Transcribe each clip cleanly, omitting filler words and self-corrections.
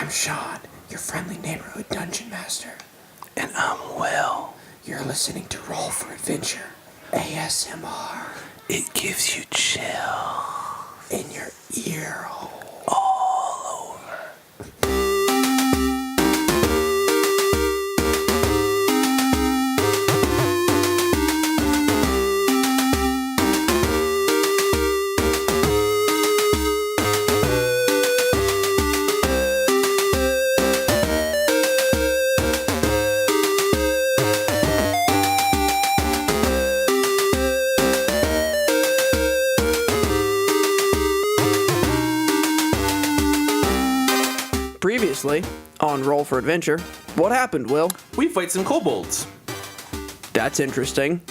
I'm Shawn, your friendly neighborhood dungeon master. And I'm Will. You're listening to Roll for Adventure, ASMR. It gives you chill in your ear hole. All over. Previously on Roll for Adventure, what happened, Will? We fight some kobolds. That's interesting.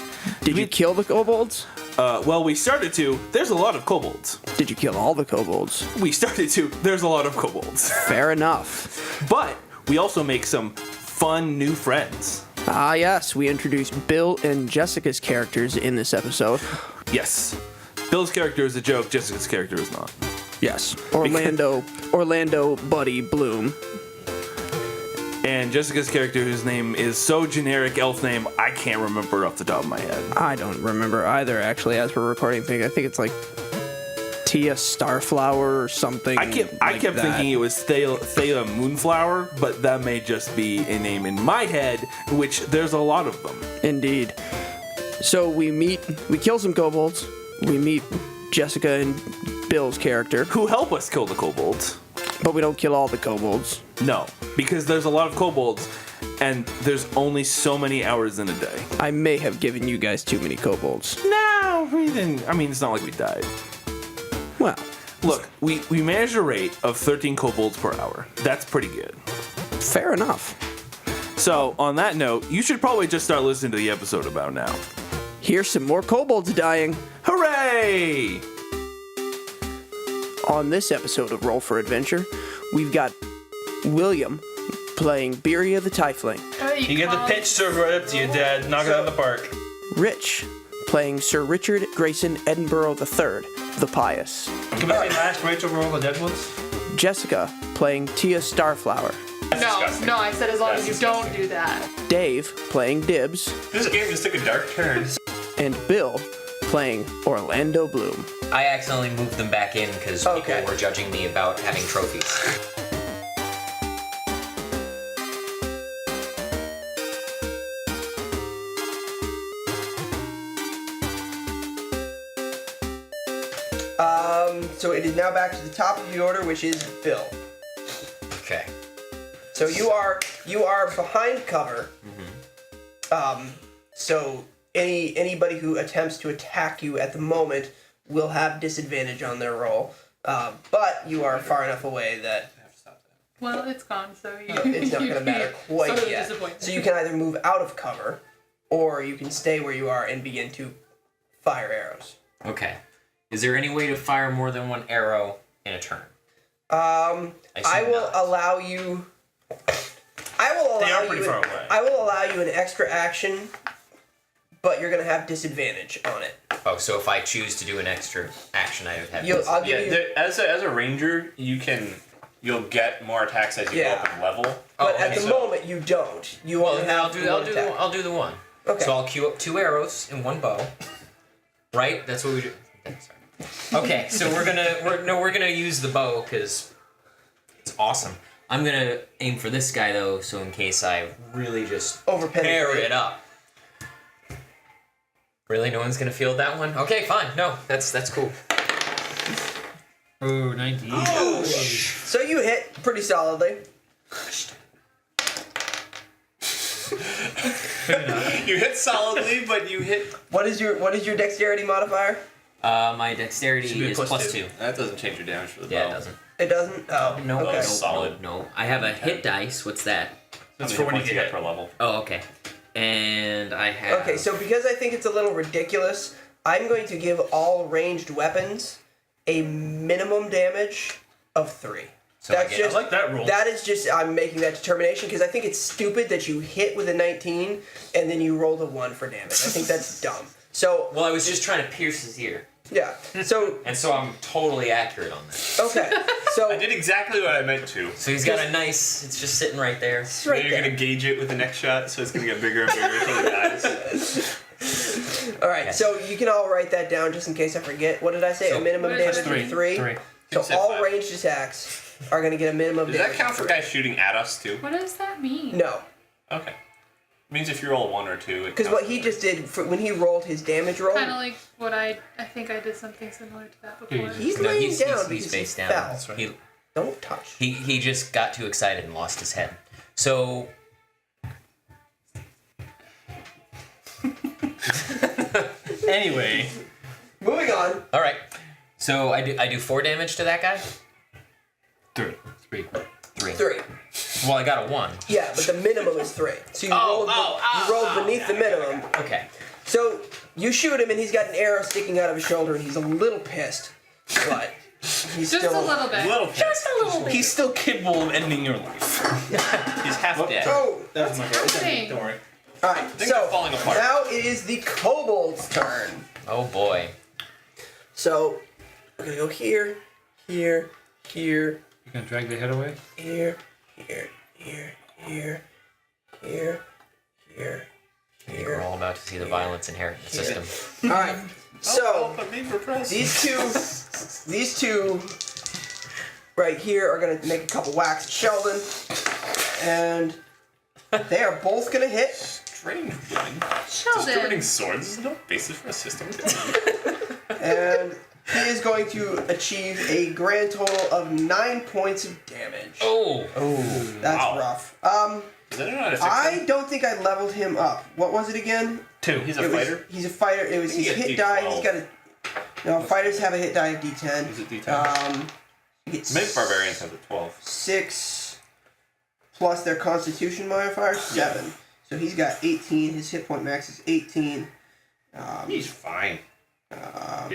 Did you kill the kobolds? Well, we started to. There's a lot of kobolds. Did you kill all the kobolds? We started to. There's a lot of kobolds. Fair enough. But we also make some fun new friends. Ah, yes, we introduced Bill and Jessica's characters in this episode. Yes. Bill's character is a joke. Jessica's character is not. Yes. Orlando Buddy Bloom. And Jessica's character, whose name is so generic elf name, I can't remember off the top of my head. I don't remember either, actually, as we're recording thing. I think it's like Thea Starflower or something. I kept thinking it was Thea Moonflower, but that may just be a name in my head, which there's a lot of them. Indeed. So we kill some kobolds. We meet Jessica and Bill's character, who help us kill the kobolds. But we don't kill all the kobolds. No, because there's a lot of kobolds, and there's only so many hours in a day. I may have given you guys too many kobolds. No, we didn't. I mean, it's not like we died. Well, look, we managed a rate of 13 kobolds per hour. That's pretty good. Fair enough. So, on that note, you should probably just start listening to the episode about now. Here's some more kobolds dying. Hooray! On this episode of Roll for Adventure, we've got William playing Biria the Tiefling. You get the pitch served right up to you, Dad. Knock it out of the park. Rich playing Sir Richard Grayson Edinburgh III, the Pious. Can we say last Rachel roll the dead ones? Jessica playing Thea Starflower. No, I said as long as you don't do that. Dave playing Dibs. This game just took a dark turn. And Bill playing Orlando Bloom. I accidentally moved them back in because people were judging me about having trophies. So it is now back to the top of the order, which is Bill. Okay. So you are behind cover. Mm-hmm. So anybody who attempts to attack you at the moment will have disadvantage on their roll. But you are far enough away that well, it's gone, so it's not going to matter quite yet. So you can either move out of cover, or you can stay where you are and begin to fire arrows. Okay. Is there any way to fire more than one arrow in a turn? I will allow you. They are pretty far away. I will allow you an extra action, but you're going to have disadvantage on it. Oh, so if I choose to do an extra action, I would have I'll give you. As a ranger, you'll get more attacks as you go up in level. But at the moment, you don't. You only have I'll do the one. Okay. So I'll queue up 2 arrows in one bow. Right? That's what we do. Okay, so we're gonna use the bow because it's awesome. I'm gonna aim for this guy though, so in case I really just tear it up. Really, no one's gonna field that one? Okay, fine. No, that's cool. Oh, 19. Oh, so you hit pretty solidly. You hit solidly, but you hit. What is your dexterity modifier? My dexterity is plus 2. That doesn't change your damage for the bow. Yeah, it doesn't. It doesn't? Oh, no. Okay. Solid. No. I have a hit dice. What's that? That's for when you get per level. Oh, okay. And I have... Okay, so because I think it's a little ridiculous, I'm going to give all ranged weapons a minimum damage of 3. So I like that rule. That is just, I'm making that determination because I think it's stupid that you hit with a 19 and then you roll the 1 for damage. I think that's dumb. So... Well, I was just trying to pierce his ear. Yeah. So And so I'm totally accurate on that. okay. So I did exactly what I meant to. So he's got a nice. It's just sitting right there. it's right Then you're there. gonna gauge it with the next shot, so it's gonna get bigger and bigger until it dies. All right. Yes. So you can all write that down just in case I forget. What did I say? So- a minimum What is damage that? of 3. Three. So You said all 5. ranged attacks are going to get a minimum Does damage. that count of for 3. guys shooting at us too? What does that mean? No, Okay. Means if you roll a 1 or 2, it because counts what he for just did when he rolled his damage roll, Kind of like what I think I did something similar to that before. he's No, laying down he's because face he down. fell. That's right. Don't touch. He just got too excited and lost his head. So. Anyway, Moving on. All right. So I do 4 damage to that guy. 3. 3. Well, I got a 1. Yeah, but the minimum is 3. So you rolled beneath the minimum. Okay. So you shoot him and he's got an arrow sticking out of his shoulder and he's a little pissed, but he's Just still a little bit. Little Just a little bit. He's still capable of ending your life. He's half dead. Oh, What's happening? Don't worry. all right. Things So are falling apart. now it is the kobold's turn. Oh boy. So we're gonna go here, here, here, You gonna drag the head away? here, here, here, here, here, here, We're here. all about to see the violence inherent in the system. All right. So but me for press. these two right here are gonna make a couple whacks at Shelldon, and they are both gonna hit. Strange one. Sheldon. Distributing swords is no basis for a system. And he is going to achieve a grand total of 9 points of damage. Oh. That's wow. rough. Is that not a 6? I don't think I leveled him up. What was it again? 2. He's a It was- fighter. He's a fighter. It was I think his he hit gets die. D12. He's got a. No, fighters have a hit die of D10. Is it D10? He gets Maybe barbarians have a 12. 6 plus their Constitution modifier 7. So he's got 18. His hit point max is 18. He's fine.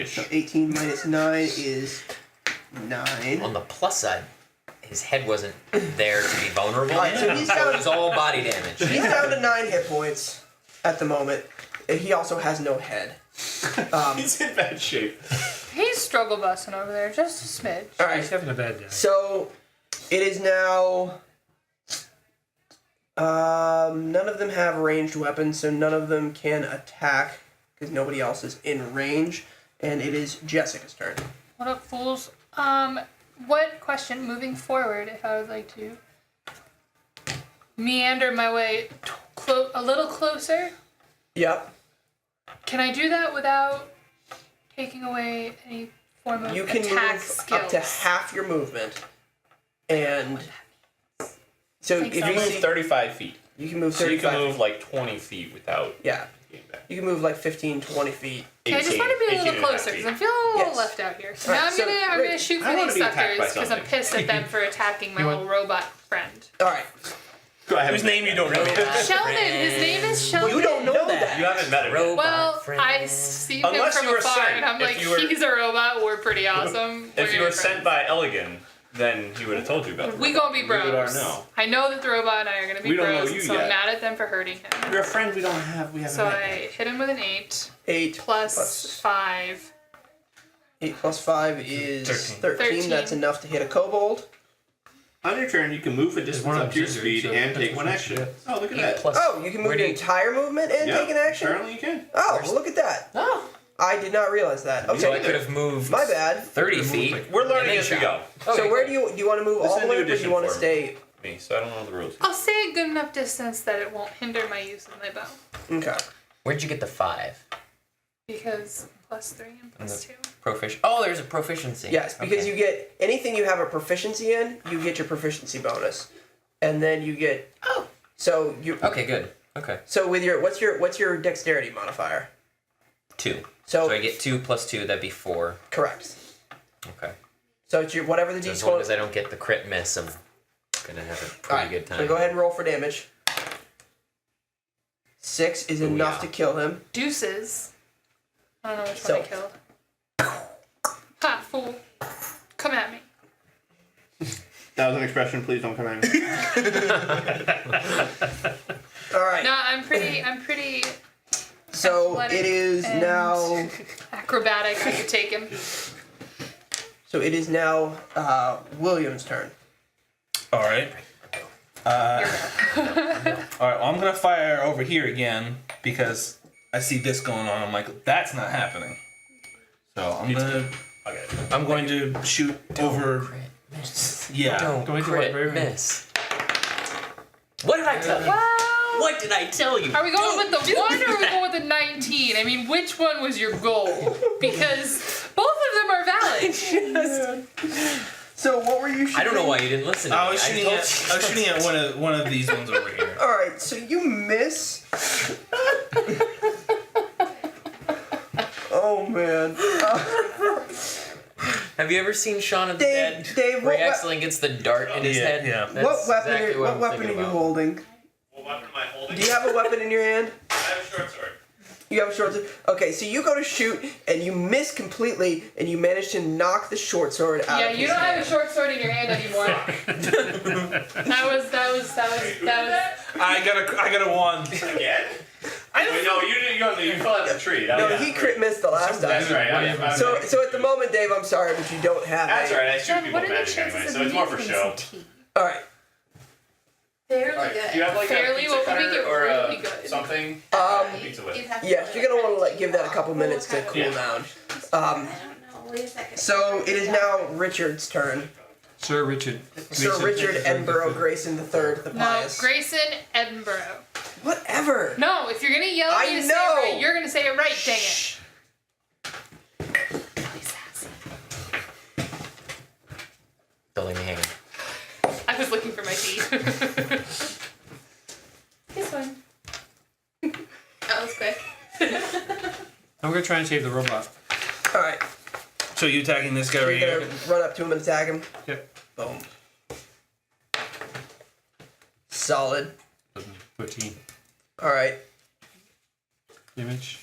So 18 minus 9 is 9. On the plus side, his head wasn't there to be vulnerable. Alright, so he's So down. it was all body damage. He's down to 9 hit points at the moment. And he also has no head. He's in bad shape. He's struggle busting over there, just a smidge. All right. He's having a bad day. So it is now. None of them have ranged weapons, so none of them can attack because nobody else is in range. And it is Jessica's turn. What up, fools? What question, moving forward, if I would like to meander my way a little closer, Yep. can I do that without taking away any form of You can attack move skills? up to half your movement, and so Thanks, if I'll you You move see, 35 feet. you can move So you 35. can move like 20 feet without Yeah, getting back. you can move like 15, 20 feet. Okay, I just want to be a 18 little and a half closer because feet. I'm feeling a little Yes. left out here. So Alright, now so, I'm Rick, gonna shoot I for wanna these be attacked by suckers because I'm something. pissed at them for attacking my little robot friend. All right. Go ahead. Whose name you don't know? Sheldon, his name is Sheldon. You don't know that. You haven't met him. Robot Well, friend. I see him Unless from you were afar, sent. and I'm If like, you were- he's a robot. We're pretty awesome. If We're you were gonna be sent by Elegant, then he would have told you about it. We gonna be We would bros. already know. I know that the robot and I are gonna be We don't know bros, you so yet. I'm mad at them for hurting him. You're a friend we don't have. We haven't So met I yet. hit him with an 8 8 plus 5. 8 plus 5 is 13. 13. That's enough to hit a kobold. On your turn, you can move a distance one of up to your them's speed injured, so and that's take one what action. she Oh, look at 8 that. plus. Oh, you can move Where your do you- entire movement and Yep, take an action? apparently you can. Oh, well, look at that. Oh. I did not realize that. So I Okay, could have moved my bad. 30 feet. We're and learning then as we shot. go. Okay, So where cool. do you want to move This all is the a way, new or do you addition want to for stay? Me, so I don't know the rules. I'll stay a good enough distance that it won't hinder my use of my bow. Okay. Where'd you get the 5? Because plus 3 and plus 2. Proficient. Oh, there's a proficiency. Yes, because Okay. you get anything you have a proficiency in, you get your proficiency bonus, and then you get. Oh. So you. Okay, good. Okay. So with your what's your dexterity modifier? 2. So, So I get 2 plus 2, that'd be 4. correct. Okay. So it's your whatever the So d as long as twelve. I don't get the crit miss, I'm gonna have a pretty Alright, good time. so go ahead and roll for damage. 6 is enough yeah. to kill him. Deuces. I don't know which So- one I killed. Ha, fool. Come at me. That was an expression. Please don't come at me. All right. No, I'm pretty So athletic it is and now acrobatic, I could take him. So it is now William's turn. All right. All right. Well, I'm gonna fire over here again because I see this going on. I'm like, that's not happening. So I'm going to shoot over. Yeah. Don't Going to crit what, miss. What did I tell you? What did I tell you? Are we going with the 1 or are we going with the 19? I mean, which one was your goal? Because both of them are valid. So what were you shooting? I don't know why you didn't listen to me. I was shooting at one of these ones over here. All right, so you miss. Oh man. Have you ever seen Shaun of the Dave, Dead? Dave, where he what accidentally gets the dart in his head? Yeah. That's What weapon? exactly What I'm weapon are thinking you about. holding? What weapon am I holding? Do you have a weapon in your hand? I have a short sword. You have a short sword. Okay, so you go to shoot and you miss completely, and you manage to knock the short sword out. Yeah, of you his don't hand. have a short sword in your hand anymore. that was. I got a 1. Again? Wait, no, you fell out the tree. That No, was- he crit missed the last time. That's right. So at the moment, Dave, I'm sorry, but you don't have. That's a- right. I shoot John, people what with are the magic chances anyway, of so it's more for me show. making some tea? All right. Fairly Alright, good. do you have like Fairly, a pizza what would cutter make it or really a good? something? Pizza with. Yes, you're gonna want to give that a couple minutes to cool down. I don't know. Wait a second. So it is now Richard's turn. Sir Richard. Sir Richard Edinburgh Grayson III, the No, pious. Grayson Edinburgh. Whatever. No, if you're gonna yell at me I to say know. it right, you're gonna say it right. Dang it. Really sassy. Don't leave me hanging. I was looking for my tea. This one. That was quick. I'm gonna try and save the robot. All right. So you attacking this guy right You're here? gonna run up to him and attack him. Yep. Boom. Solid. 13 All right. damage.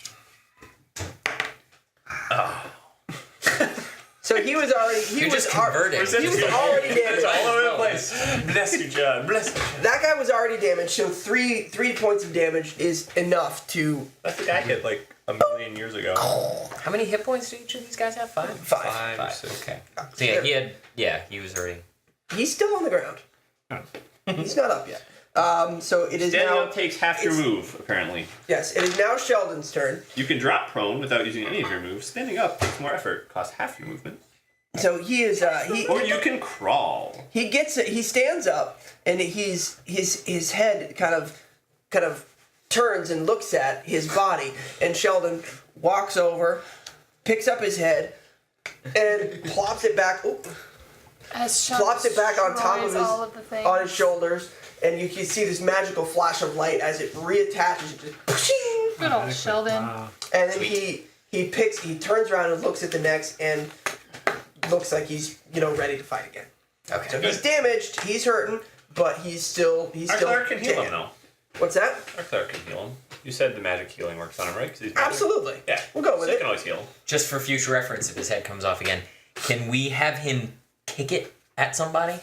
So he was already. He You're was just converting. He was already damaged. All over the place. Bless you, John. Bless you. That guy was already damaged. So three points of damage is enough to That's the guy hit like a million years ago. How many hit points do each of these guys have? 5? 5. 5. Okay. So yeah, he was already. He's still on the ground. He's not up yet. So it is Standing now. up takes half your move, apparently. Yes, it is now Sheldon's turn. You can drop prone without using any of your moves. Standing up takes more effort, costs half your movement. So he is. Or you can crawl. He gets it. He stands up, and his head kind of turns and looks at his body, and Shelldon walks over, picks up his head, and plops it back. Plops it back on top of his shoulders, and you can see this magical flash of light as it reattaches. Good old Shelldon. And then he turns around and looks at the next, and looks like he's ready to fight again. Okay. So he's damaged, he's hurting, but he's still Our cleric can heal kicking. him, though. What's that? Our cleric can heal him. You said the magic healing works on him, right? 'Cause he's magic. Absolutely. Yeah. We'll go with So you it. can always heal him. Just for future reference, if his head comes off again, can we have him kick it at somebody?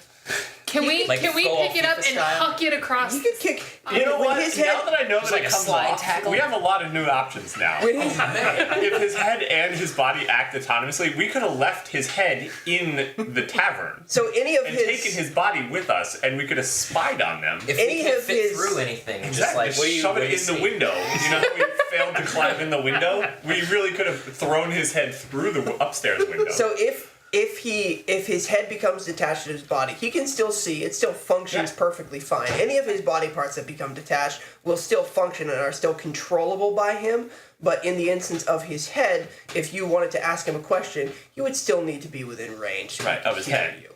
Can we Like pick go it up FIFA and style? huck it across? He could kick. You know when what? his head, Now that I know that like it a comes slide off, tackle? we have a lot of new options now. when his, If his head and his body act autonomously, we could have left his head in the tavern so any of and his taken his body with us, and we could have spied on them. If Any we can't of fit his- through anything, just Exactly. like what do you shove it in the see? window. You know how we failed to climb in the window? We really could have thrown his head through the upstairs window. so if his head becomes detached to his body, he can still see. It still functions perfectly fine. Any of his body parts that become detached will still function and are still controllable by him. But in the instance of his head, if you wanted to ask him a question, you would still need to be within range. Right, of his hear head. You.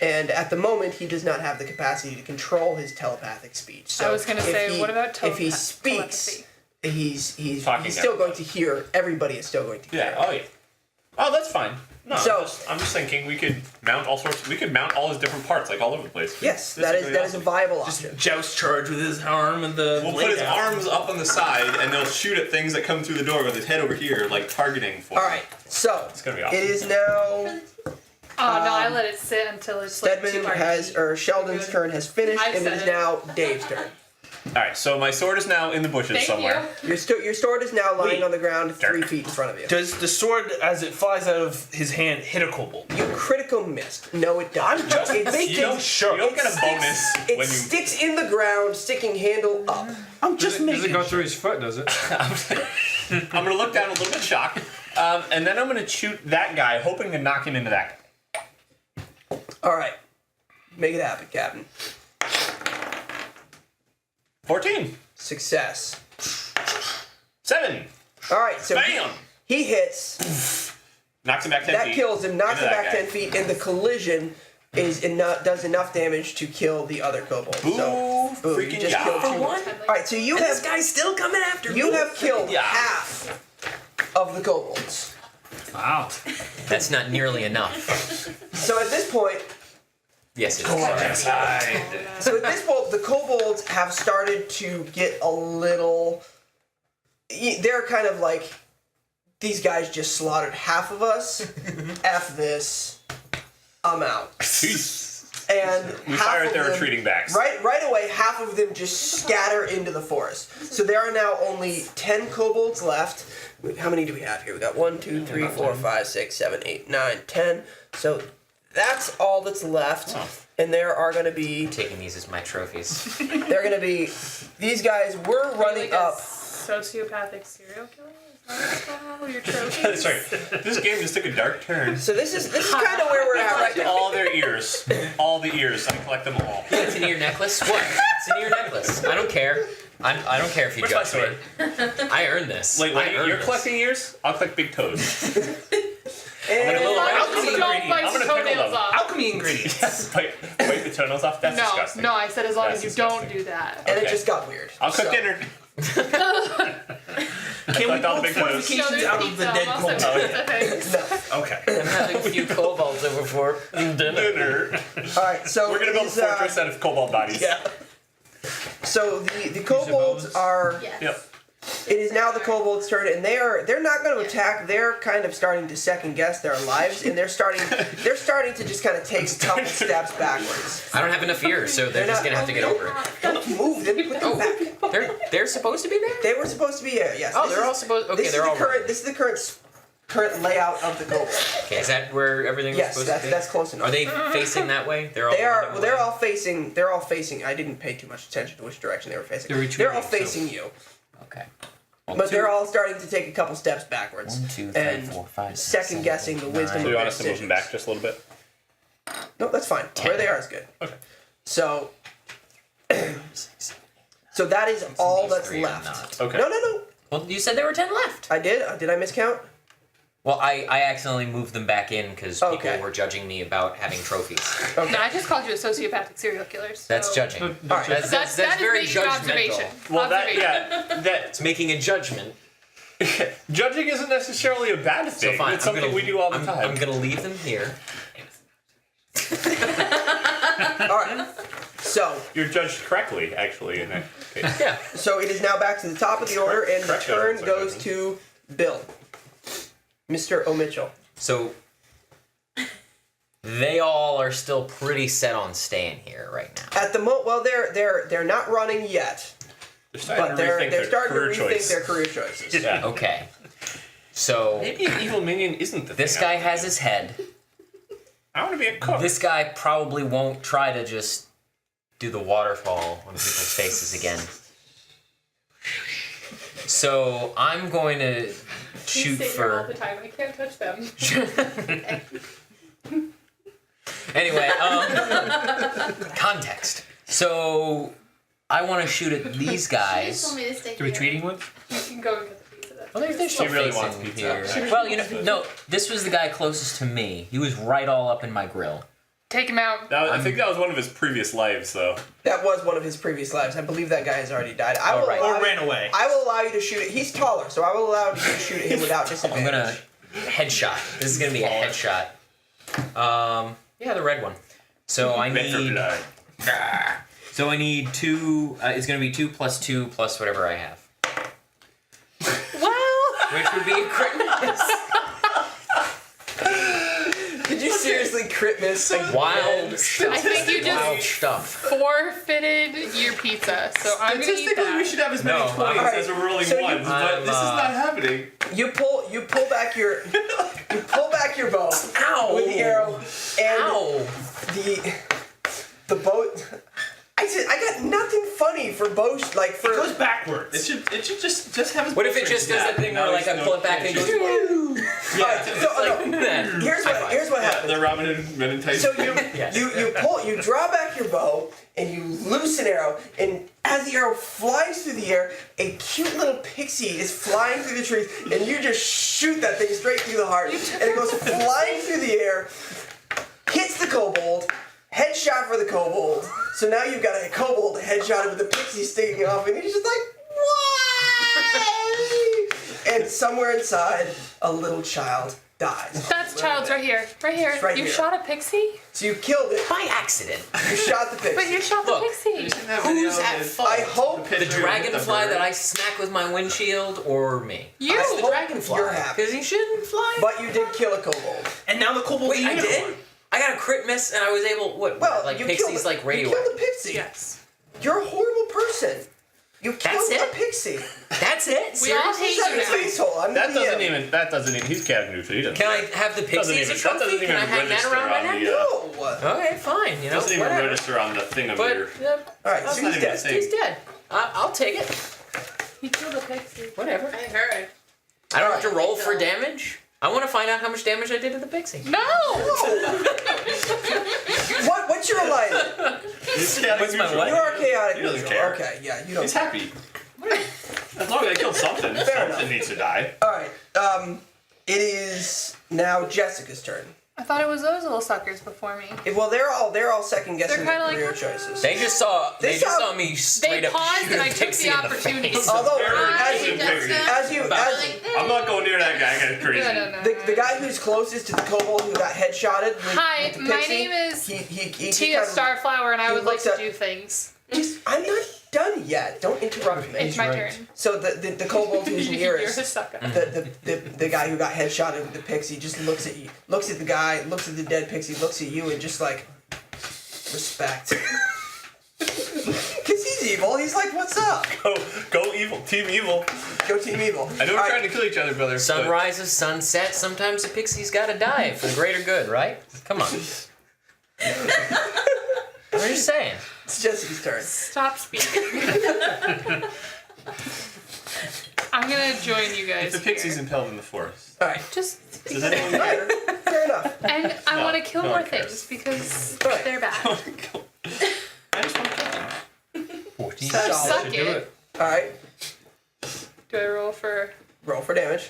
And at the moment, he does not have the capacity to control his telepathic speech. So I was gonna if say, he- what about if he speaks, telepathy? Talking he's still to going to hear. Everybody is still going to hear. Yeah. Oh yeah. Oh, that's fine. No, So- I'm just thinking we could mount all sorts. We could mount all his different parts like all over the place. Yes, This that is really a awesome. viable option. Joust charge with his arm and the. We'll blade put his out. arms up on the side, and they'll shoot at things that come through the door with his head over here, like targeting for. All right, so gonna be awesome. it is now Oh no, I let it sit until it's like Stedman too hard. Sheldon's turn has finished, I've and it said is it. now Dave's turn. Alright, so my sword is now in the bushes Thank somewhere. you. Your sword is now lying Wait. on the ground 3 feet in front of you. Does the sword, as it flies out of his hand, hit a kobold? You critical missed. No, it doesn't. You don't get a bonus It when you. sticks in the ground, sticking handle up. I'm just Does making it go through his foot, does it? I'm gonna look down a little bit shocked, and then I'm gonna shoot that guy, hoping to knock him into that guy. All right. Make it happen, Captain. 14. Success. 7. All right, so Bam! he hits. Knocks him back 10 That feet. kills him, knocks Into him that back guy. 10 feet, and the collision does enough damage to kill the other kobold. Boo, So, boom, you freaking just yeah. killed For 2. one? All right, so you This have guy's still coming after me. you have killed Yeah. half of the kobolds. Wow. That's not nearly enough. So at this point, Yes, it is. the kobolds have started to get a little. They're kind of like, these guys just slaughtered half of us. F this. I'm out. And We half fire of at their them- retreating backs. Right away, half of them just scatter into the forest. So there are now only 10 kobolds left. How many do we have here? We got 1, 2, 3, 4, 5, 6, 7, 8, 9, 10. So that's all that's left. And there are going to be. I'm taking these as my trophies. They're going to be. These guys were running Like a up. sociopathic serial killer? Is that what's your trophy? That's right. This game just took a dark turn. So this is kind of where we're at right now. All their ears. All the ears. I collect them all. It's an ear necklace. What? It's an ear necklace. I don't care. I don't care if you Where's my judge me. sword? I earned this. Wait, I earned you're this. collecting ears? I'll collect big toes. And As long as I'm you gonna don't bite I'm the gonna pickle toenails them. off. Alchemy ingredients. Bite the toenails off? That's disgusting. No, I said as long That's as you don't disgusting. do that. and it Okay. just got weird. I'll cook So- dinner. Can we collect all the build big toes. No, fortifications there's out of pizza. the dead I'm also kobold? pizza things. Okay. I'm having a few kobolds over for dinner. All right, so We're gonna build a these, fortress out of cobalt bodies. Yeah. So the kobolds are. Yes. Yep. It is now the kobolds' turn, and they're not going to attack. They're kind of starting to second guess their lives, and they're starting to just kind of take a couple steps backwards. I don't have enough ears, so they're just gonna have to get over it. Don't move them. Put them back. They're supposed to be there? They were supposed to be here. Yes. Oh, this they're is- all supposed. Okay, This they're is all. the current. This is the current layout of the kobold. Okay, is that where everything was Yes, supposed that's to be? that's close enough. Are they facing that way? They're all. They are. one Well, they're way? all facing. They're all facing. I didn't pay too much attention to which direction they were facing. They're retreating, all so- facing you, Okay. but they're all starting to take a couple steps backwards. 1, 2, 3, and 4, 5, 6, second guessing the 7, wisdom So of you want their us to move decisions. them back just a little bit? No, that's fine. Where they are is good. Okay. So, so that is all these that's three are left. not. Okay. No. Well, you said there were 10 left. I did. Did I miscount? Well, I accidentally moved them back in because Okay. people were judging me about having trophies. Okay. No, I just called you a sociopathic serial killer. So That's judging. All right. That's That is very making an judgmental. observation. Well, Observation. It's making a judgment. Judging isn't necessarily a bad thing. So fine. It's something we do all the time. I'm gonna leave them here. All right. So, You're judged correctly, actually, in that case. Yeah. so it is now back to the top of the order, and the Correct. turn Sorry, goes Desmond. to Bill, Mr. O'Mitchell. So they all are still pretty set on staying here right now. At the well, they're not running yet, They're starting but to they're rethink their starting to career rethink choice. their career choices. Yeah. Okay. So Maybe an evil minion isn't the this thing I guy wanna has do. his head. I want to be a cook. This guy probably won't try to just do the waterfall on people's faces again. So I'm going to You shoot sit here all for. the time. I can't touch them. Anyway, context. So I want to shoot at these She just guys. told me to stay The here. retreating ones? You can go and get the pizza. That's Well, they're still really facing wants pizza, here. actually. Well, no. This was the guy closest to me. He was right all up in my grill. Take him out. I think that was one of his previous lives, though. That was one of his previous lives. I believe that guy has already died. I will Alright. allow Or you- ran away. I will allow you to shoot it. He's taller, so I will allow you to shoot at him without I'm disadvantage. gonna headshot. This is gonna be a headshot. Yeah, the red one. So I Meant for need. blood. So I need 2. It's gonna be 2 plus 2 plus whatever I have. Well, Which would be a crit miss. Did you seriously Statistically crit miss. Wild stuff. I think you Wild just stuff. forfeited your pizza, so I'm gonna eat Statistically, that. we should have as many No, 20s alright, as we're rolling so you- ones, but this is not happening. You pull back your bow Ow. with the arrow, and Ow. the bow. I got nothing funny for bow. Like for It goes backwards. It should just have his What if it just does that thing where like I pull it back and it goes? Alright, so, no, Then. here's what happens. the Robin Hood Men in Tights. So Yes. you draw back your bow and you loose an arrow, and as the arrow flies through the air, a cute little pixie is flying through the trees, and you just shoot that thing straight through the heart, and it goes flying through the air, hits the kobold, headshot for the kobold. So now you've got a kobold headshot with the pixie sticking off, and he's just like, why? And somewhere inside, a little child dies. That's child's right here. Right here. right You here. shot a pixie? So you killed it. By accident. You shot the pixie. But you shot the Look. pixie. Who's at fault? I hope The dragonfly that I smack with my windshield, or me? You. I The hope dragonfly. you're happy. Because he shouldn't fly. But you did kill a kobold. And now the kobold. Wait, I did? I got a crit miss, and I was able. What? Well, like you pixies, killed, like you radioactive. killed a pixie. Yes. You're a horrible person. You killed That's a it? pixie. That's it. We all Seriously? hate Shut you your now. face hole. I'm the DM. That doesn't even, he's character neutral, he doesn't. Can I have the pixies a trophy? Can I hang that around my neck? No. Okay, fine. You know, Doesn't even whatever. register on the thing of But your. Alright, That's so not he's even dead. the same. he's dead. I'll take it. He killed a pixie. Whatever. I heard. I don't have to roll for damage. I want to find out how much damage I did to the pixie. No! What's your alignment? He's chaotic What's my neutral. what? You are chaotic He doesn't neutral. care. Okay, yeah, you don't. He's happy. As long as I killed something, Fair something needs to die. Alright, it is now Jessica's turn. I thought it was those little suckers before me. Well, they're all second guessing They're their kinda career like, choices. They just saw me straight They up paused shoot and I a took pixie the in the opportunity. face. Although, Very as you, Jessica. I'm not going near that guy. That guy's crazy. No. the guy who's closest to the kobold who got headshotted. Hi, with the my pixie, name is he Tia kind of- Starflower, and I he would like looks to at- do things. I'm not done yet. Don't interrupt me. It's my turn. So the kobold who's You're a nearest, sucker. the guy who got headshotted with the pixie just looks at you, looks at the guy, looks at the dead pixie, looks at you, and just like respect. Cause he's evil. He's like, what's up? Go evil. Team evil. Go team evil. I know we're All trying right. to kill each other, brother. Sun rises, sun sets. Sometimes the pixie's gotta die for the greater good, right? Come on. I'm just saying. It's Jessica's turn. Stop speaking. I'm gonna join you guys. The pixie's here. impaled in the forest. All right. Just Does anyone Fair, fair enough. and I No, want to kill no more one cares. things because Right. they're bad. I just want to kill them. 14. So Solid. suck Do it. it. All right. Do I roll for Roll for damage.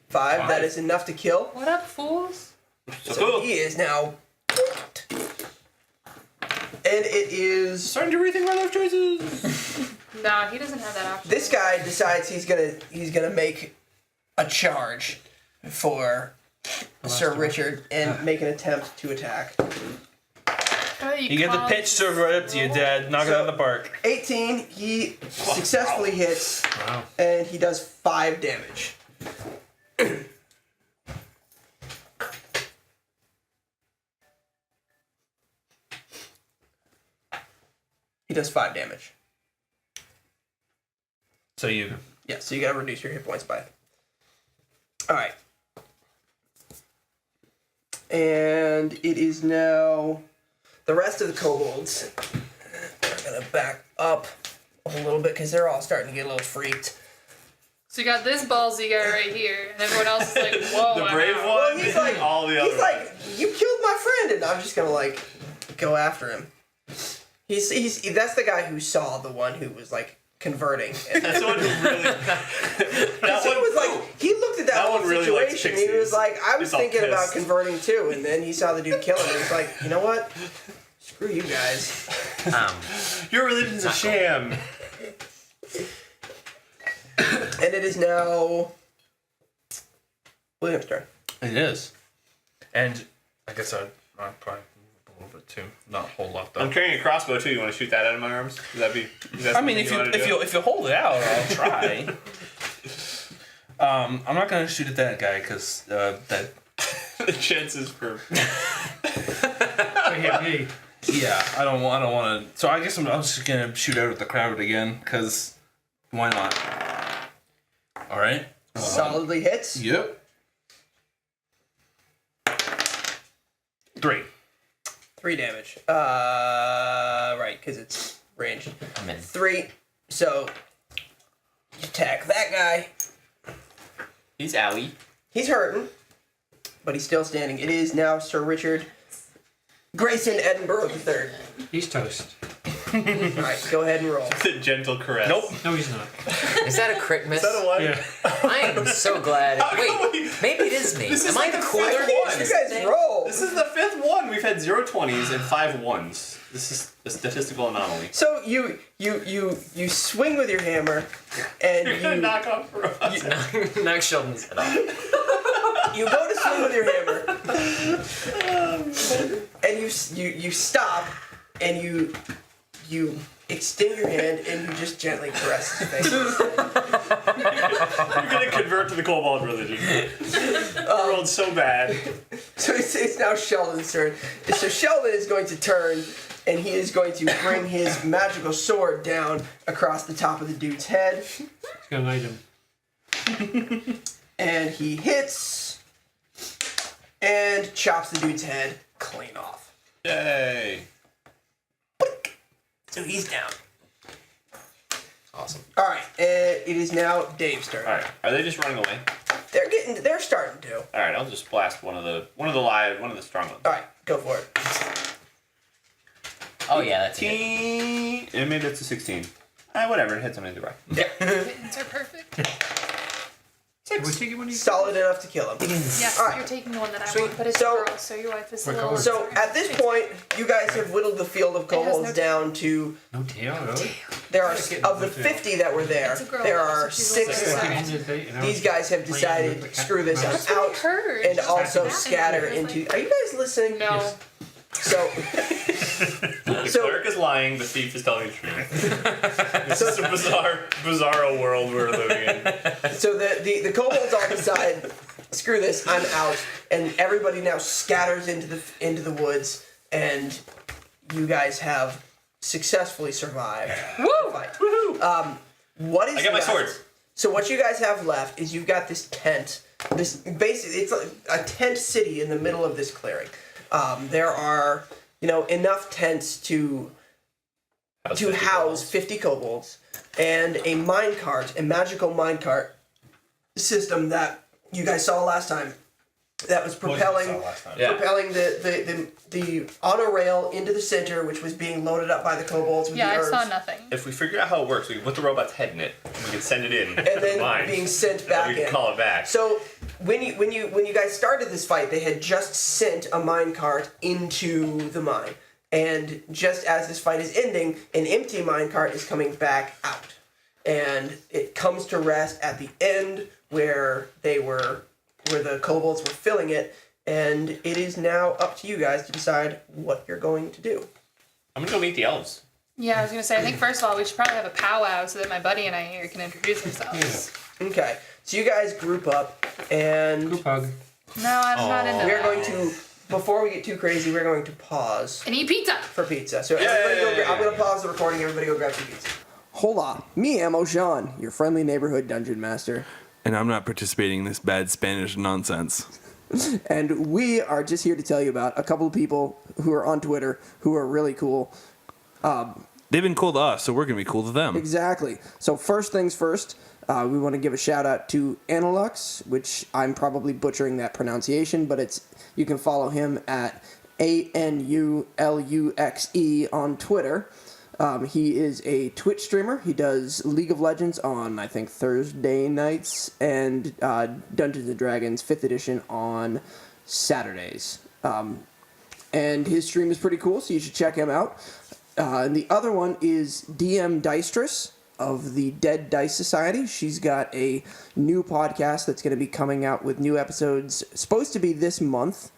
5. That is enough to kill. what up, fools? So So cool. he is now. And it is. Starting to rethink my life choices. No, he doesn't have that option. This guy decides he's gonna make a charge for Sir Richard and make an attempt to attack. Oh, You get the pitch served right up to you, Dad. Knock it out of the park. 18. He successfully hits, Wow. and he does 5 damage. He does 5 damage. So you. Yeah, so you gotta reduce your hit points by. Alright. And it is now the rest of the kobolds. We're gonna back up a little bit because they're all starting to get a little freaked. So you got this ballsy guy right here, and everyone else is like, whoa. The I'm brave out. one. Well, he's like, all the other he's like, you killed my friend, and I'm just gonna like go after him. He's that's the guy who saw the one who was like converting. That's the one who really. Because he was like, he looked at that, that whole one really likes situation. He was pixies. like, I was He's all thinking about pissed. converting too, and then he saw the dude kill him, and he was like, you know what? Screw you guys. Your religion's a sham. And it is now William's turn. It is. And I guess I'd probably move a little bit too. Not a whole lot though. I'm carrying a crossbow too. You want to shoot that out of my arms? Would that be? Is that I mean, something if you hold it out, I'll try. I'm not gonna shoot at that guy because that the chances for? Hey. Yeah, I don't want to. So I guess I'm just gonna shoot out at the crowd again, cause why not? All right. Solidly hits. Yep. 3. 3 damage. Right, because it's ranged. I'm in. 3. So you attack that guy. He's owie. He's hurting, but he's still standing. It is now Sir Richard Grayson Edinburgh III. He's toast. All right, go ahead and roll. It's a gentle caress. Nope. No, he's not. Is that a crit miss? Is that a one? Yeah. I am so glad. Wait, maybe it is me. This is Am I like the the cooler fifth one? one. You guys roll. This is the 5th one. We've had 0 20s and 5 1s. This is a statistical anomaly. So you swing with your hammer, and You're gonna knock off for us. Knock Sheldon's head off. you go to swing with your hammer, and you stop, and you extend your hand, and you just gently caress his face. You're gonna convert to the Kobold religion. Rolled so bad. So it's now Sheldon's turn. So Shelldon is going to turn, and he is going to bring his magical sword down across the top of the dude's head. He's got an item. And he hits, and chops the dude's head clean off. Yay. So he's down. Awesome. All right, and it is now Dave's turn. All right. Are they just running away? They're starting to. All right. I'll just blast one of the strong ones. All right, go for it. Oh yeah, that's it. And maybe it's a 16. Whatever. It hits him either way. Kittens are perfect. We take it when he's Solid enough to kill him. Yes, All right. you're taking the one that I Sweet. want, but it's So- a girl, so your wife is a We're little... going. So at this point, you guys have whittled the field of has kobolds no down to no tail, really? there are It's of the getting 50 that were there. It's a girl, There so are she's 6 also left. These guys have decided screw this, I'm That's what I out, heard. and She's also back scatter and I was into. Are you guys listening? No. Yes. So The So- cleric is lying. The thief is telling the truth. This is a bizarro world we're living in. So the kobolds all decide, screw this, I'm out, and everybody now scatters into the woods, and you guys have successfully survived the fight. What is I got my left? swords. So what you guys have left is you've got this tent. This basically it's like a tent city in the middle of this clearing. There are enough tents to house 50 kobolds and a magical minecart system that you guys saw last time that was propelling the auto rail into the center, which was being loaded up by the kobolds with Yeah, the I herbs, saw nothing. If we figure out how it works, we can put the robot's head in it, and we can send it in, and then mine, being sent and back we can in. call it back. So when you guys started this fight, they had just sent a minecart into the mine, and just as this fight is ending, an empty minecart is coming back out, and it comes to rest at the end where the kobolds were filling it, and it is now up to you guys to decide what you're going to do. I'm gonna go meet the elves. Yeah, I was gonna say, I think first of all, we should probably have a powwow so that my buddy and I here can introduce ourselves. Okay, so you guys group up, and Group hug. No, I'm not into we're that. going to, before we get too crazy, we're going to pause And eat pizza! for pizza. So everybody go. I'm going to pause the recording. Everybody go grab some pizza. Hola, me am Shawn, your friendly neighborhood dungeon master, And I'm not participating in this bad Spanish nonsense. and we are just here to tell you about a couple of people who are on Twitter who are really cool. They've been cool to us, so we're going to be cool to them. Exactly. So first things first, we want to give a shout out to Anulux, which I'm probably butchering that pronunciation, but you can follow him at ANULUXE on Twitter. He is a Twitch streamer. He does League of Legends on, I think, Thursday nights, and Dungeons & Dragons 5th edition on Saturdays. And his stream is pretty cool, so you should check him out. And the other one is DM Deistress of the Dead Dice Society. She's got a new podcast that's going to be coming out with new episodes, supposed to be this month,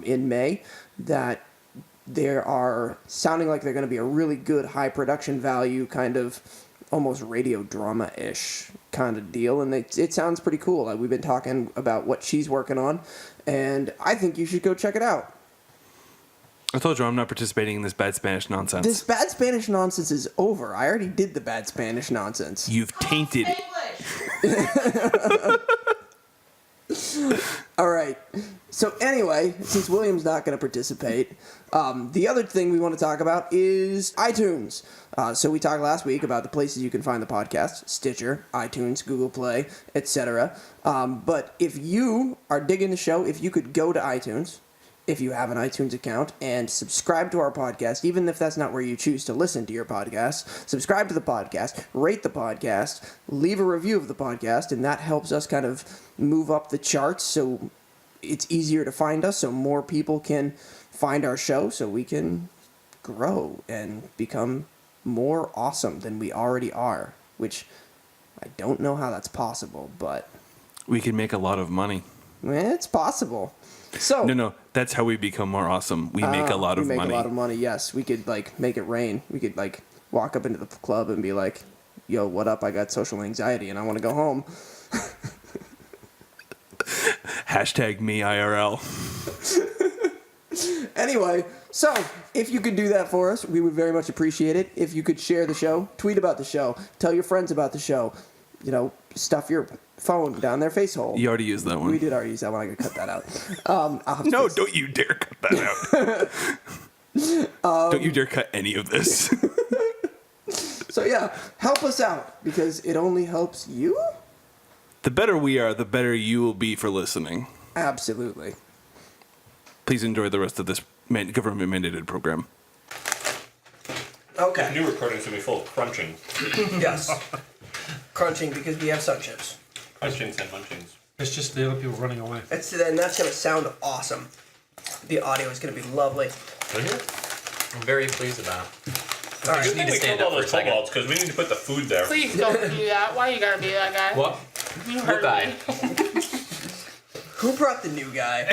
in May, that they are sounding like they're going to be a really good high production value kind of almost radio drama-ish kind of deal, and it sounds pretty cool. We've been talking about what she's working on, and I think you should go check it out. I told you I'm not participating in this bad Spanish nonsense. This bad Spanish nonsense is over. I already did the bad Spanish nonsense. You've tainted it. All right. So anyway, since William's not going to participate, the other thing we want to talk about is iTunes. So we talked last week about the places you can find the podcast: Stitcher, iTunes, Google Play, etc. But if you are digging the show, if you could go to iTunes, if you have an iTunes account, and subscribe to our podcast, even if that's not where you choose to listen to your podcast, subscribe to the podcast, rate the podcast, leave a review of the podcast, and that helps us kind of move up the charts so it's easier to find us, so more people can find our show, so we can grow and become more awesome than we already are, which I don't know how that's possible, but We can make a lot of money. it's possible. So No, that's how we become more awesome. We make a lot of we money. make a lot of money, yes. We could, like, make it rain. We could, like, walk up into the club and be like, yo, what up? I got social anxiety and I want to go home. Hashtag me IRL. Anyway, so if you could do that for us, we would very much appreciate it. If you could share the show, tweet about the show, tell your friends about the show, stuff your phone down their face hole. You already used that one. We did already use that one. I could cut that out. I'll have to No, fix- don't you dare cut that out. Don't you dare cut any of this. So yeah, help us out because it only helps you. The better we are, the better you will be for listening. Absolutely. Please enjoy the rest of this government-mandated program. Okay. New recordings will be full of crunching. Yes. Crunching because we have sun chips. Crunchings and munchings. It's just the other people running away. That's going to sound awesome. The audio is going to be lovely. I'm very pleased about it. All right. Just need to We stand killed up all for a those second. kobolds because we need to put the food there. Please don't do that. Why you gotta be that guy? What? You What heard guy? me. Who brought the new guy?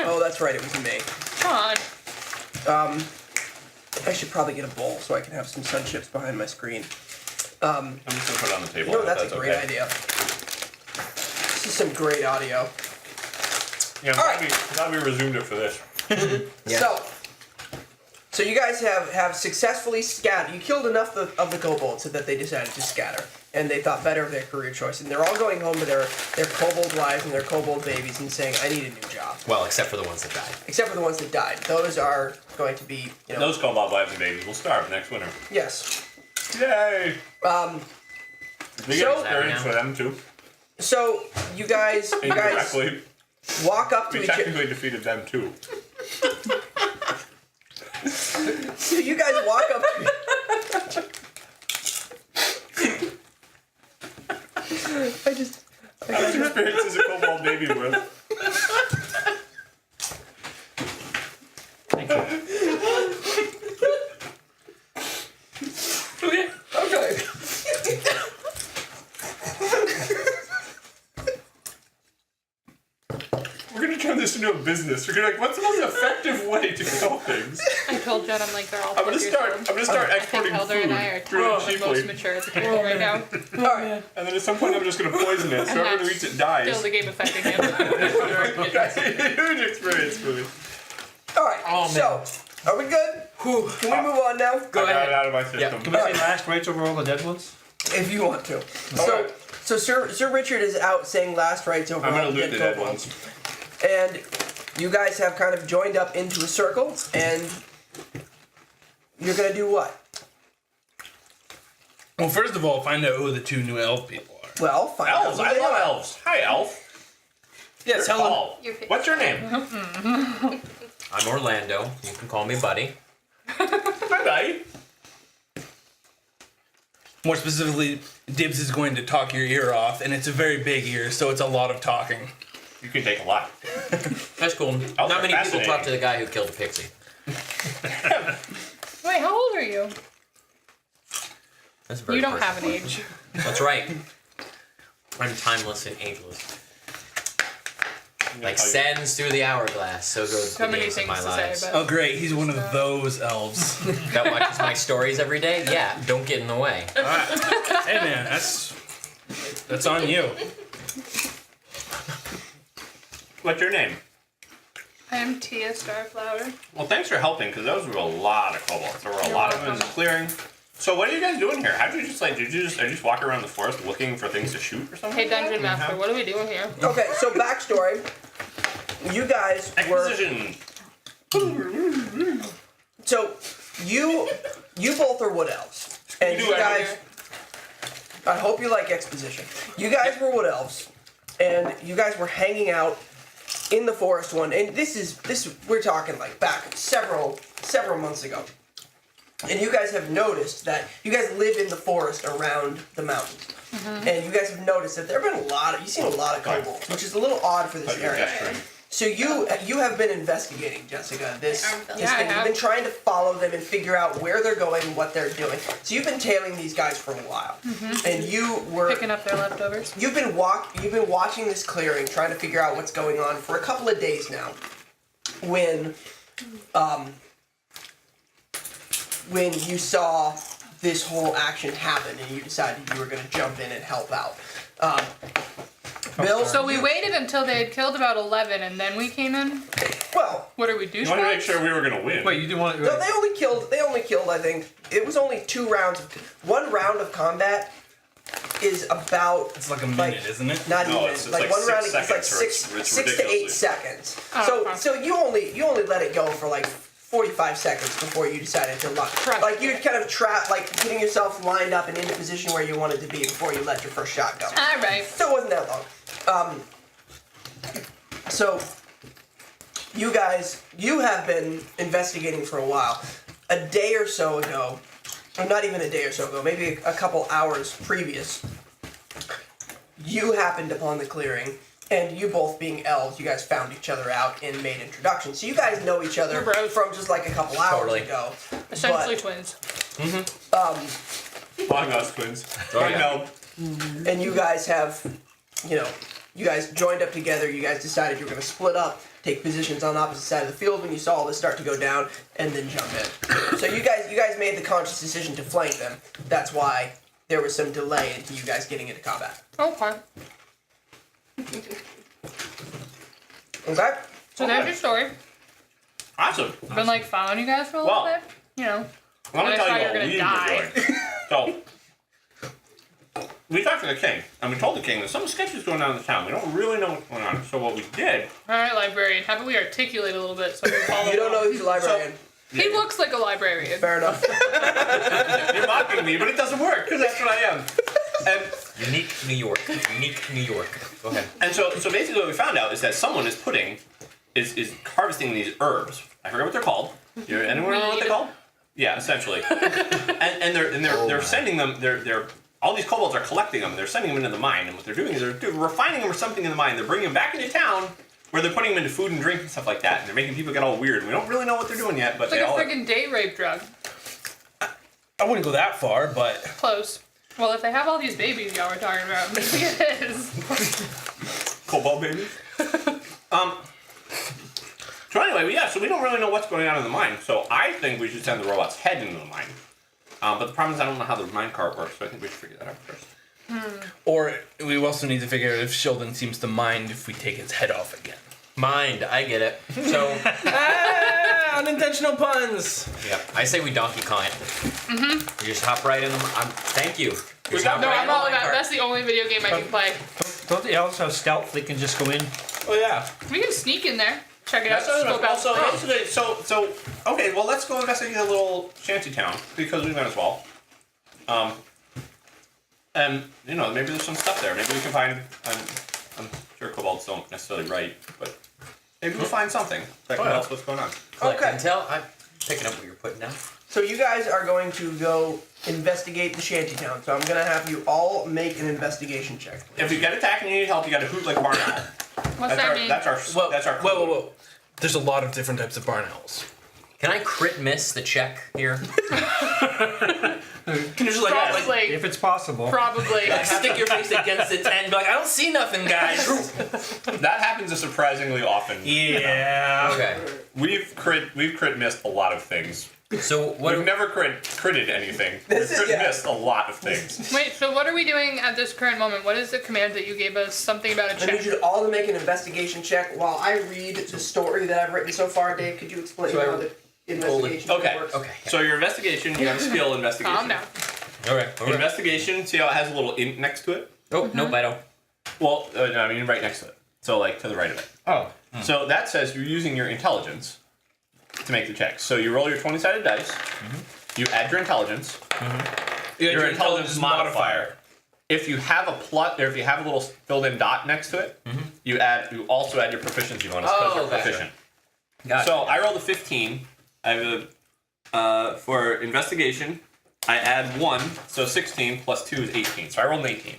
Oh, that's right. It was me. Come on. I should probably get a bowl so I can have some sun chips behind my screen. I'm just going to put it on the table. if That's a great okay. idea. This is some great audio. Yeah, All I'm glad we resumed it for this. Yeah. So you guys have successfully scattered. You killed enough of the kobolds so that they decided to scatter, and they thought better of their career choice. And they're all going home to their kobold wives and their kobold babies and saying, "I need a new job." Well, except for the ones that died. Except for the ones that died. Those are going to be, Those kobold wives and babies will starve next winter. Yes. Yay! We get So- experience for them too. So you guys Indirectly, walk up to we each other. technically defeated them too. So you guys walk up to How's your experience as a kobold baby with? Okay. We're gonna turn this into a business. We're gonna what's the most effective way to kill things? I told Jen, I'm like, they're all I'm gonna 12 years start. old. I'm gonna start I think exporting Elder food and I are really the cheaply, most mature at the table right now. All right. and then at some point I'm just gonna poison it. So everyone who eats it dies. Still the game affecting him. That's a huge experience for me. All right. Oh, so, are we good? Can we move on now? Go I got ahead. it out of my system. Can we say last rites over all the dead ones? If you want to. Alright. So Sir Richard is out saying last rites over I'm all gonna the loot the dead kobolds. ones. And you guys have kind of joined up into a circle, and you're gonna do what? Well, first of all, find out who the two new elf people are. Well, find Elves. out I who they love are. elves. Hi, elf. Yes, You're Helen. tall. You're- What's your name? I'm Orlando. You can call me Buddy. Hi, buddy. More specifically, Dibs is going to talk your ear off, and it's a very big ear, so it's a lot of talking. You can take a lot. That's cool. Oh, Not many people fascinating. talk to the guy who killed a pixie. Wait, how old are you? That's very You don't personal. have an age. That's right. I'm timeless and ageless. Like sands through the hourglass, so goes So the many days of things my to lives. say, Oh, but great. He's one of those elves. That watches my stories every day? Yeah, don't get in the way. All right. Hey, man, that's on you. What's your name? I am Thea Starflower. Well, thanks for helping, because those were a lot of kobolds. There were a lot of them in the clearing. So what are you guys doing here? How did you just are you just walking around the forest looking for things to shoot or something? Hey, Dungeon Master, what are we doing here? Okay, so backstory. You guys were. Exposition. So you both are wood elves, and you guys. I hope you like exposition. You guys were wood elves, and you guys were hanging out in the forest one. And this we're talking like back several months ago. And you guys have noticed that you guys live in the forest around the mountains. And you guys have noticed that there have been you've seen a lot of kobolds, which is a little odd for this area. So you have been investigating, Jessica, this thing. You've been trying to follow them and figure out where they're going and what they're doing. So you've been tailing these guys for a while. And you were picking up their leftovers. You've been watching this clearing, trying to figure out what's going on for a couple of days now. When you saw this whole action happen and you decided you were going to jump in and help out. Bill? So we waited until they had killed about 11 and then we came in? Well... What are we douchebags? You want to make sure we were going to win. Wait, you didn't want to... No, they only killed, I think, it was only 2 rounds. One round of combat is about... It's like a minute, isn't it? Not No, even. it's Like 1 round is like seconds, or it's 6 to 8 seconds. Oh, So you only let it go for like 45 seconds before you decided to launch. Like you kind of getting yourself lined up and into position where you wanted to be before you let your first shot go. Alright. So it wasn't that long. So you guys, you have been investigating for a while. A day or so ago, or not even a day or so ago, maybe a couple hours previous, you happened upon the clearing. And you both being elves, you guys found each other out and made introductions. So you guys know each other from just like a couple hours ago. Essentially twins. Us twins. I know. And you guys have, you guys joined up together. You guys decided you were going to split up, take positions on opposite side of the field when you saw all this start to go down, and then jump in. So you guys made the conscious decision to flank them. That's why there was some delay into you guys getting into combat. Okay. Okay? So there's your story. Awesome. Been like following you guys for a little bit. You know. Let me I tell thought you you were what we gonna were doing. So, we talked to the king, and we told the king that something sketchy is going on in the town. We don't really know what's going on. So what we did... Alright, librarian. How about we articulate a little bit so we can follow You don't know he's a librarian. He looks like a librarian. Fair enough. You're mocking me, but it doesn't work, because that's what I am. And Unique New York. Go ahead. And so basically what we found out is that someone is harvesting these herbs. I forget what they're called. Anyone know what they're called? Yeah, essentially. and they're sending them. They're all these kobolds are collecting them. They're sending them into the mine. And what they're doing is they're refining them or something in the mine. They're bringing them back into town where they're putting them into food and drink and stuff like that. And they're making people get all weird. We don't really know what they're doing yet, but It's like a freaking date rape drug. I wouldn't go that far, but Close. Well, if they have all these babies y'all were talking about, maybe it is. Kobold babies. So anyway, so we don't really know what's going on in the mine. So I think we should send the robot's head into the mine. But the problem is I don't know how the mine cart works, so I think we should figure that out first. or we also need to figure out if Shelldon seems to mind if we take his head off again. Mind, I get it. So, Unintentional puns. yeah, I say we Donkey Kong it. We just hop right in them. Thank you. Just hop No, right I'm in the all mine about. cart. That's the only video game I can play. Don't the elves have stealth? They can just go in. Oh yeah. We can sneak in there. Check it out. That's Scope out. also basically, so okay. Well, let's go investigate a little shanty town because we might as well. And maybe there's some stuff there. Maybe we can find. I'm sure kobolds don't necessarily write, but maybe we'll find something that can tell us what's going on. Collect Okay. intel. I'm picking up what you're putting down. So you guys are going to go investigate the shantytown. So I'm gonna have you all make an investigation check. If you get attacked and you need help, you got to hoot like a barn owl. What's that mean? That's our. Whoa. There's a lot of different types of barn owls. Can I crit miss the check here? Can you just Probably. If it's possible. Probably. stick your face against it and be like, I don't see nothing, guys. That happens surprisingly often. Yeah. Okay. we've crit missed a lot of things. So what? We've never critted anything. This We've is- yeah. missed a lot of things. Wait, so what are we doing at this current moment? What is the command that you gave us? Something about a I need check. you all to make an investigation check while I read the story that I've written so far. Dave, could you explain So I how the investigation Okay. works? Okay. So your investigation, you have a skill investigation. Calm down. All right. Investigation, see how it has a little int next to it? Oh, nope, I don't. Well, no, I mean right next to it. So like to the right of it. Oh. So that says you're using your intelligence to make the check. So you roll your 20-sided dice. You add your intelligence. Your intelligence modifier. If you have a plus, or if you have a little filled-in dot next to it, you also add your proficiency bonus because you're gotcha. proficient. Gotcha. So I rolled a 15. I have a for investigation. I add 1, so 16 plus 2 is 18. So I rolled an 18.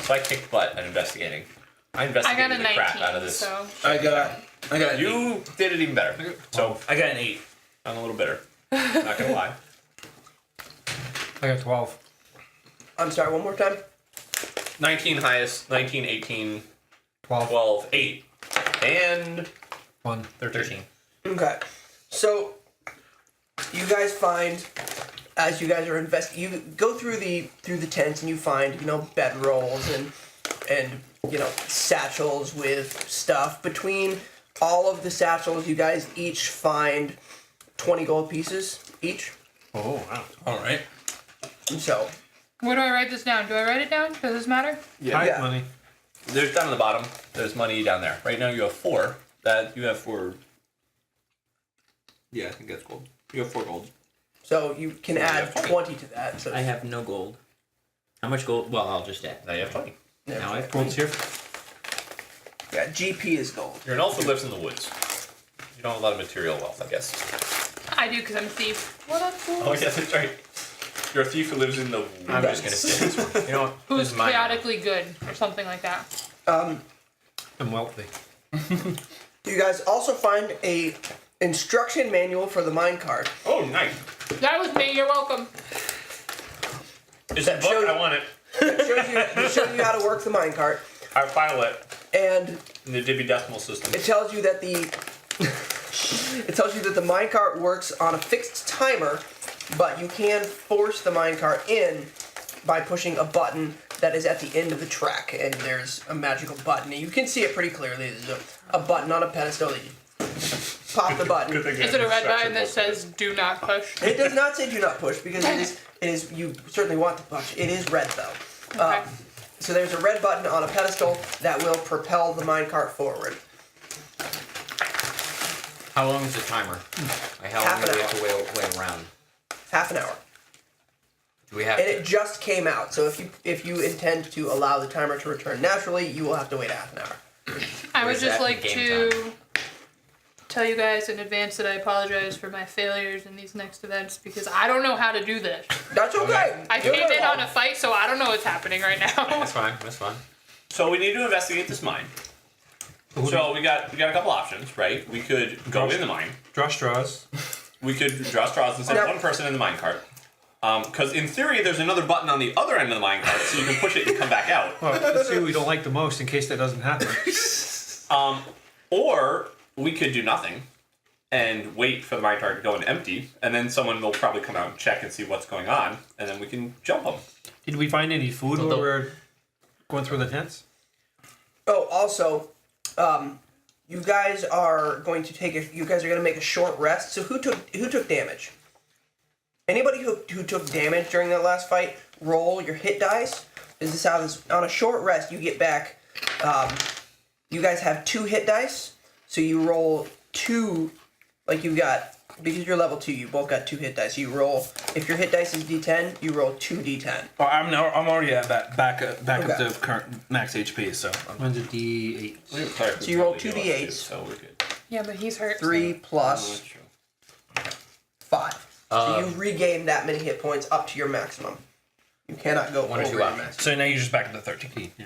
So I kicked butt at investigating. I I investigated got a the crap out of 19, this. so I got an You did it even better. So I got an 8. I'm a little bitter. Not gonna lie. I got 12. I'm sorry, one more time. 19 highest, 19, 18, 12. 12, 8, and 1. 13. Okay. So, you guys find, as you guys are you go through the tents and you find, bedrolls and satchels with stuff. Between all of the satchels, you guys each find 20 gold pieces each. Oh, wow. All right. So, where do I write this down? Do I write it down? Does this matter? Hide Yeah. money. There's down at the bottom. There's money down there. Right now you have 4. You have 4. Yeah, I think that's gold. You have 4 gold. so you can add 20 to that. So I have no gold. How much gold? Well, I'll just add. Now you have 20. yeah, Now I have Gold's here. yeah, GP is gold. You're an elf who lives in the woods. You don't have a lot of material wealth, I guess. I do because I'm a thief. What up, fool? Oh, yeah, that's right. You're a thief who lives in the woods. I'm just gonna steal this one. You know what? Who's This is mine. chaotically good or something like that. I'm wealthy. You guys also find a instruction manual for the minecart. Oh, nice. That was me. You're welcome. It's a That book. shows- I want it. It shows you how to work the minecart, I file it and in the Dibby decimal system. it tells you that the minecart works on a fixed timer, but you can force the minecart in by pushing a button that is at the end of the track, and there's a magical button. And you can see it pretty clearly. There's a button on a pedestal that you pop the button. Good thing Is it a red instruction button that book. says "Do not push"? It does not say do not push because it is you certainly want to push. It is red though. Okay. So there's a red button on a pedestal that will propel the minecart forward. How long is the timer? Like how Half long an do we have to wait around? Half an hour. Do we have And to? it just came out, so if you intend to allow the timer to return naturally, you will have to wait half an hour. I would Where's just that like in to game tell you guys in advance that I apologize for my failures in these next events because I don't know how to do this. That's okay. I You're came in not on a fight, so I don't know what's happening right now. That's fine. That's fine. So we need to investigate this mine. So we got a couple options, right? We could go in the mine. Draw straws. We could draw straws and send Yep. one person in the minecart. Because in theory, there's another button on the other end of the minecart, so you can push it and come back out. Well, let's see who we don't like the most in case that doesn't happen. Or we could do nothing and wait for the minecart to go into empty, and then someone will probably come out and check and see what's going on, and then we can jump them. Did we find any food while we were going through the tents? Oh, also, you guys are going to make a short rest. So who took damage? Anybody who took damage during that last fight, roll your hit dice. This is how this on a short rest you get back. You guys have 2 hit dice, so you roll 2. Like you got because you're level 2, you both got 2 hit dice. You roll if your hit dice is D10, you roll 2 D10. Oh, I'm already at back Okay. at the current max HP, so. Mine's a D8. So you roll 2 D8s. So we're good. Yeah, but he's hurt. 3 plus 5. So you regain that many hit points up to your maximum. You cannot go 1 or over 2 your options. maximum. So now you're just back to the 13. Yeah.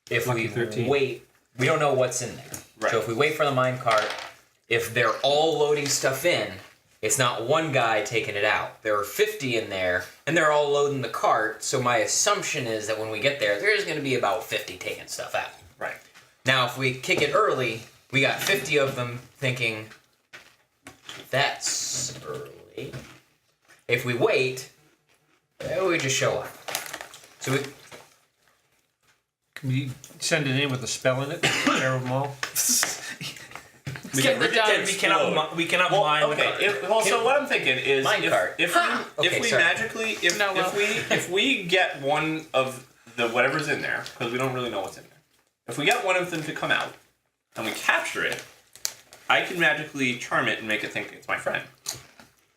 If Lucky we 13. wait, we don't know what's in there. Right. So if we wait for the minecart, if they're all loading stuff in, it's not one guy taking it out. There are 50 in there, and they're all loading the cart. So my assumption is that when we get there, there's going to be about 50 taking stuff out. Right. Now, if we kick it early, we got 50 of them thinking, That's early. If we wait, we just show up. So we... Can we send it in with a spell in it? Take care of them all. Get the dice. We cannot mine the cart. So what I'm thinking is Minecart. if we get one of the whatever's in there, because we don't really know what's in there. If we get one of them to come out and we capture it, I can magically charm it and make it think it's my friend,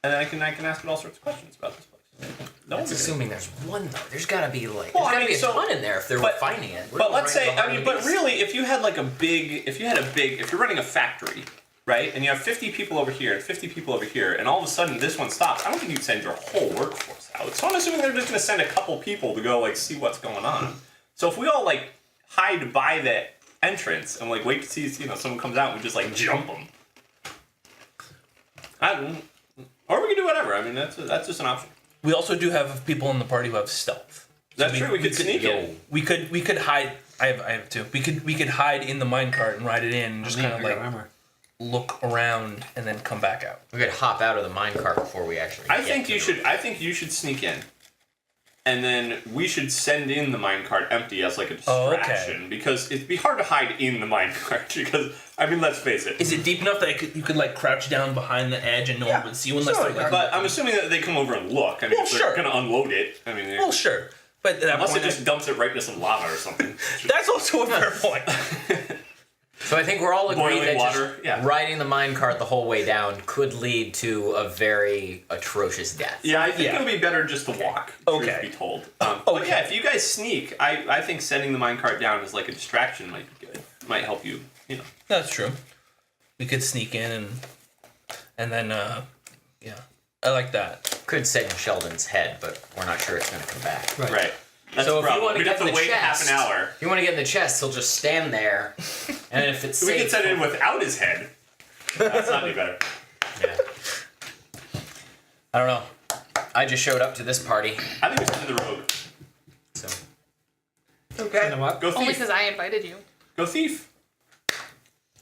and then I can ask it all sorts of questions about this place. That's assuming there's one though. There's gotta be like Well, there's gotta be a so- ton in there if they're finding it. But let's say, but really, if you had like if you're running a factory, right, and you have 50 people over here and 50 people over here, and all of a sudden this one stops, I don't think you'd send your whole workforce out. So I'm assuming they're just gonna send a couple people to go like see what's going on. So if we all like hide by the entrance and like wait to see, someone comes out and we just like jump them. Or we can do whatever. I mean, that's just an option. We also do have people in the party who have stealth. That's true. We could sneak in. We could hide. I have two. We could hide in the minecart and ride it in, and just kind of like look around and then come back out. We could hop out of the minecart before we actually. I think you should sneak in, and then we should send in the minecart empty as like a distraction because it'd be hard to hide in the minecart because I mean let's face it. Is it deep enough that you could like crouch down behind the edge and no one would see you unless they're like? But I'm assuming that they come over and look. I mean, if they're gonna unload it. I mean, well, sure. But at that unless point, it just dumps it right into some lava or something. That's also a fair point. So I think we're all agreed Boiling that water, just riding the minecart the whole way down could lead to a very atrocious death. Yeah, I think it would be better just to walk. Truth be told. But yeah, if you guys sneak, I think sending the minecart down as like a distraction might be good. Might help you. That's true. We could sneak in and then I like that. Could send Sheldon's head, but we're not sure it's going to come back. Right. That's so the if you problem. want to We'd get have in to the wait chest, half an hour. If you want to get in the chest, he'll just stand there, and if it's We safe, can send it in without his head. That's not any better. Yeah. I don't know. I just showed up to this party. I think we send the rogue. So. Okay. You know what? Go thief. Only because I invited you. Go thief.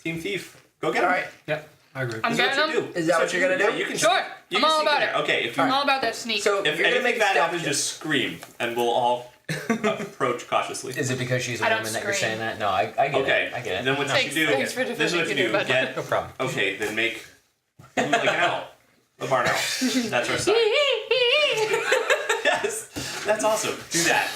Team thief. Go get him. All right. Yep, I agree. I'm getting them. Is that what you're gonna do? Yeah, you can. Sure. You I'm can all sneak about in it. there. Okay, if you I'm all about that sneak. So if you're gonna make anything a bad stealth happens, check. just scream, and we'll all approach cautiously. Is it because she's a I don't woman that you're scream. saying that? No, I get Okay. it. I get it. Then what you do? Thanks for This is what you defending do. me, but- Get No problem. okay. Then make like an owl, a barn owl. That's our sign. Yes, that's awesome. Do that.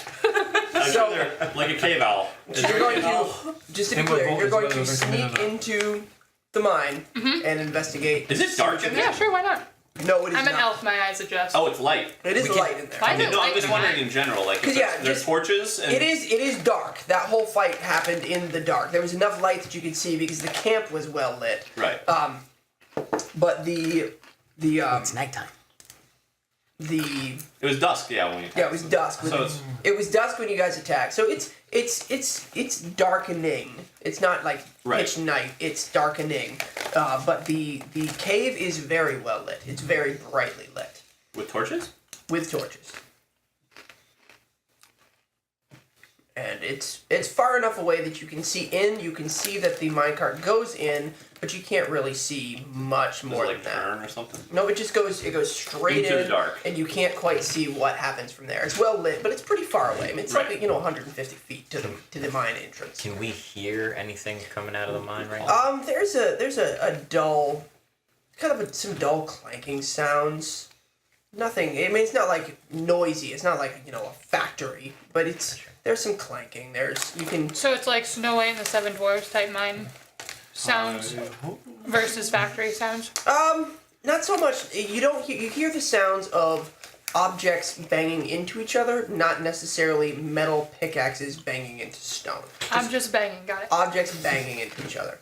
Like a cave owl. Is You're there a going cave owl? to, just to be And what clear, vault you're is going whether to they're coming in or sneak not. into the mine and investigate. Is it dark in there? Yeah, sure. Why not? No, it is I'm an not. elf. My eyes adjust. Oh, it's light. It is We can- light in there. Why is it No, I'm light just in wondering mine? in general, like, 'Cause, if yeah, there's just- torches and It is dark. That whole fight happened in the dark. There was enough light that you could see because the camp was well lit. right. But the It's nighttime. the It was dusk, yeah. When yeah, it was dusk. So it's It was dusk when you guys attacked. So it's darkening. It's not like Right. pitch night. It's darkening. But the cave is very well lit. It's very brightly lit with torches. with torches. And it's far enough away that you can see in. You can see that the minecart goes in, but you can't really see much Does more it, than like that. turn or something? No, it just goes straight Into in, the dark. and you can't quite see what happens from there. It's well lit, but it's pretty far away. I mean, it's Right. like 150 feet to the mine entrance. Can we hear anything coming out of the mine right now? There's a dull, some dull clanking sounds. Nothing. I mean, it's not like noisy. It's not like a factory, but there's some clanking. You can. So it's like Snow White and the Seven Dwarfs type mine sounds versus factory sounds. Not so much. You hear the sounds of objects banging into each other, not necessarily metal pickaxes banging into stone. I'm just banging. Got it. Objects banging into each other.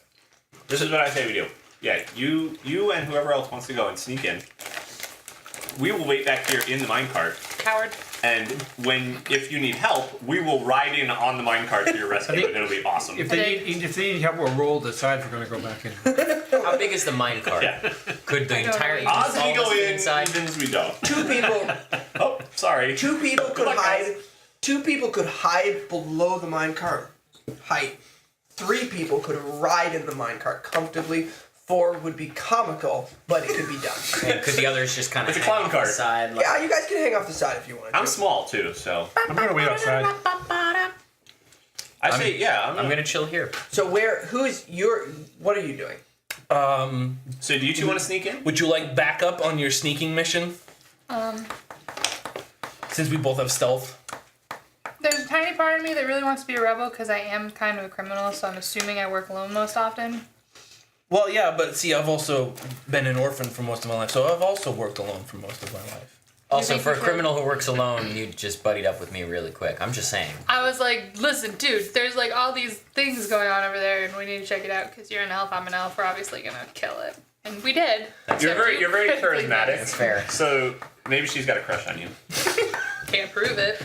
This is what I say we do. Yeah, you and whoever else wants to go and sneak in. We will wait back here in the minecart, Coward. and if you need help, we will ride in on the minecart to your rescue, and it'll be awesome. If they need help, we'll roll the side. We're going to go back in. How big is the mine cart? Yeah. Could the I don't entire know. Odds we all of go us be in, inside? evens we don't. Two people. Oh, sorry. Two people could luck, hide. guys. 2 people could hide below the minecart height. 3 people could ride in the minecart comfortably. 4 would be comical, but it could be done. And could the others just kind of It's a clown cart. side? Like, Yeah, you guys can hang off the side if you want. I'm small too, so I'm gonna wait outside. I say yeah. I'm gonna chill here. So what are you doing? So do you two want to sneak in? Would you like backup on your sneaking mission? Since we both have stealth. There's a tiny part of me that really wants to be a rebel because I am kind of a criminal, so I'm assuming I work alone most often. Well, yeah, but see, I've also been an orphan for most of my life, so I've also worked alone for most of my life. Also, think for a we should- criminal who works alone, you just buddied up with me really quick. I'm just saying. I was like, listen, dude, there's like all these things going on over there, and we need to check it out because you're an elf, I'm an elf, we're obviously gonna kill it. And we did. You're very charismatic. That's fair. So maybe she's got a crush on you. Can't prove it.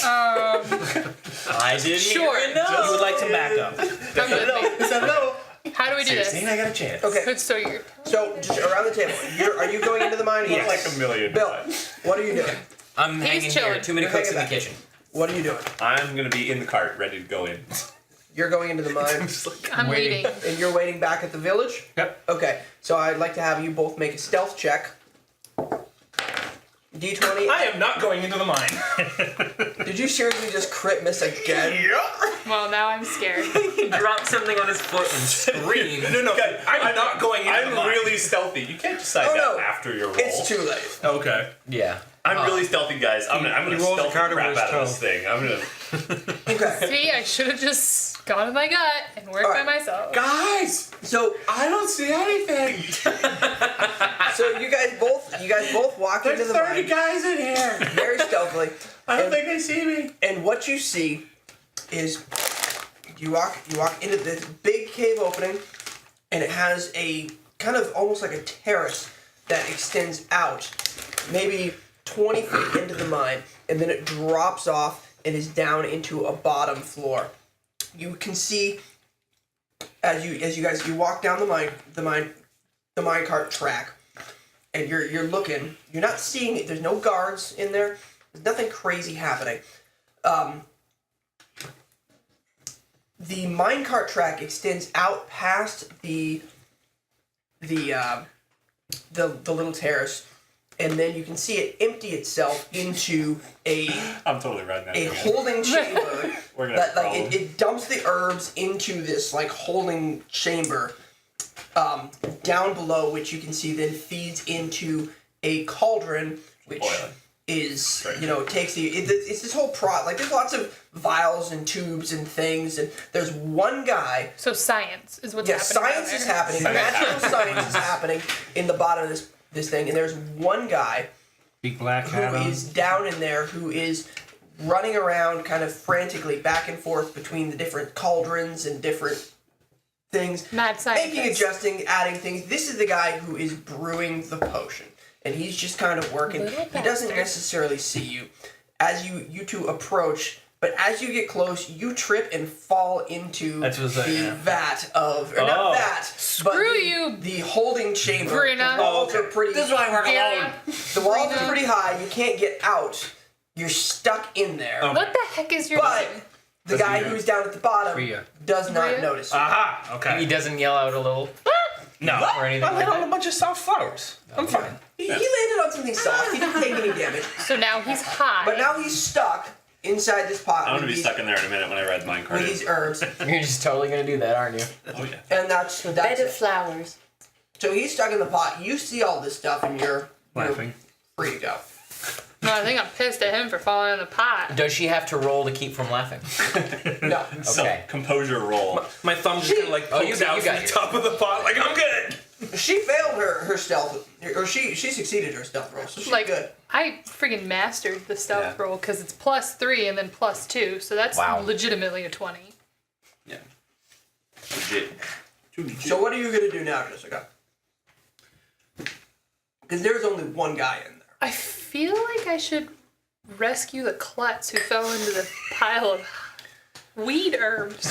I didn't Sure. even know. You would like some backup. Come with me. no. How do we do this? I got a chance. Okay, So you're... so just around the table. Are you going into the mine? Yes. Like a million. Bill, times. what are you doing? I'm hanging here. chilling. Too many You're cooks in hanging the back. kitchen. What are you doing? I'm gonna be in the cart, ready to go in. You're going into the mine, I'm waiting. and you're waiting back at the village? Yep. Okay, so I'd like to have you both make a stealth check. D20. I am not going into the mine. Did you seriously just crit miss again? Well, now I'm scared. He dropped something on his foot and screamed. No, I'm not going into the I'm mine. really stealthy. You can't decide Oh, that no. after your roll. It's too late. Okay. Yeah. I'm really stealthy, guys. I'm gonna he rolls stealth the card the crap over his out of this thing. I'm gonna. Okay. See, I should have just gone with my gut and worked by Alright. myself. Guys, So I don't see anything. you guys both walk into the mine guys in here. very stealthily. I don't And- think they see me. And what you see is you walk into this big cave opening, and it has a kind of almost like a terrace that extends out maybe 20 feet into the mine, and then it drops off and is down into a bottom floor. You can see as you guys walk down the minecart track, and you're looking. You're not seeing it. There's no guards in there. There's nothing crazy happening. The minecart track extends out past the little terrace, and then you can see it empty itself into I'm totally riding that. a holding chamber We're gonna that have a like problem. it dumps the herbs into this like holding chamber down below, which you can see then feeds into a cauldron, which Boiling. is Right. takes it's this whole like there's lots of vials and tubes and things, and there's one guy. So science is what's Yeah, happening. science down is there. happening. Natural science is happening in the bottom of this thing, and there's one guy Big black who hat on. is down in there who is running around kind of frantically back and forth between the different cauldrons and different things, Mad scientist. making, adjusting, adding things. This is the guy who is brewing the potion, and he's just kind of working. Little He doesn't bastard. necessarily see you as you two approach. But as you get close, you trip and fall into That's what's that, the yeah. vat of, or Oh. not vat, but Screw the, you, the holding chamber. Brina. The walls are pretty. This is why I work alone. Biria. The walls Brina. are pretty high. You can't get out. You're stuck in there. Oh. What the heck is your But name? the guy who's down at the bottom Bria. does not Bria? notice you. Aha. He Okay. doesn't yell out a little. No. Or anything I like hit on that. a bunch of soft flowers. I'm fine. He landed on something soft. He didn't take any damage. So now he's high. But now he's stuck inside this pot I'm with gonna be these, stuck in there in a minute when I ride the with minecart. these herbs. You're just totally gonna do that, aren't you? Oh yeah. And that's Bed of it. flowers. So he's stuck in the pot. You see all this stuff, and you're Laughing. free to go. No, I think I'm pissed at him for falling in the pot. Does she have to roll to keep from laughing? No. So Okay. composure roll. My thumb just kind of like Oh, pokes you out got from the you. top of the pot. Like I'm good. She failed her stealth, or she succeeded her stealth roll, so she's Like, good. I freaking mastered the stealth Yeah. roll because it's +3 and then +2, so that's Wow. legitimately a 20. Yeah. Legit. So what are you gonna do now, Jessica? Because there's only one guy in there. I feel like I should rescue the klutz who fell into the pile of weed herbs.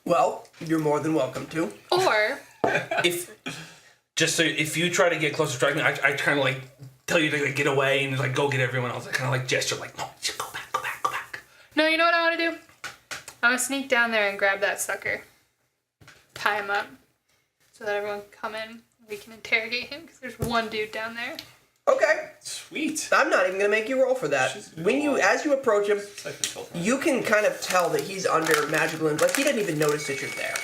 Well, you're more than welcome to. Or, If if you try to get closer to me, I kind of like tell you to like, get away and like go get everyone else. I kind of like gesture like no, just go back, go back, go back. no, you know what I want to do? I'm gonna sneak down there and grab that sucker. tie him up so that everyone can come in. We can interrogate him because there's one dude down there. Okay. Sweet. I'm not even gonna make you roll for that. As you approach him, you can kind of tell that he's under magical influence. Like he doesn't even notice that you're there.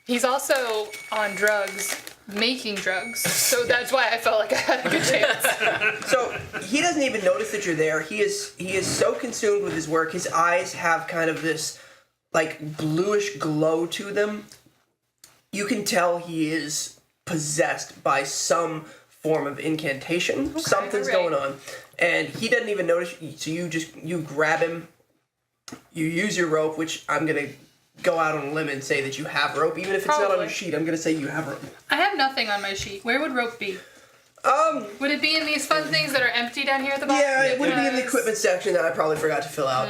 He's also on drugs, making drugs, so that's why I felt like I had a good chance. So he doesn't even notice that you're there. He is so consumed with his work. His eyes have kind of this like bluish glow to them. You can tell he is possessed by some form of incantation. Okay, Something's alright. going on, and he doesn't even notice. So you grab him. You use your rope, which I'm gonna go out on a limb and say that you have rope, even if it's not on Probably. your sheet. I'm gonna say you have rope. I have nothing on my sheet. Where would rope be? Would it be in these fun things that are empty down here at the bottom? Yeah, it would be in the Because- equipment section that I probably forgot to fill out.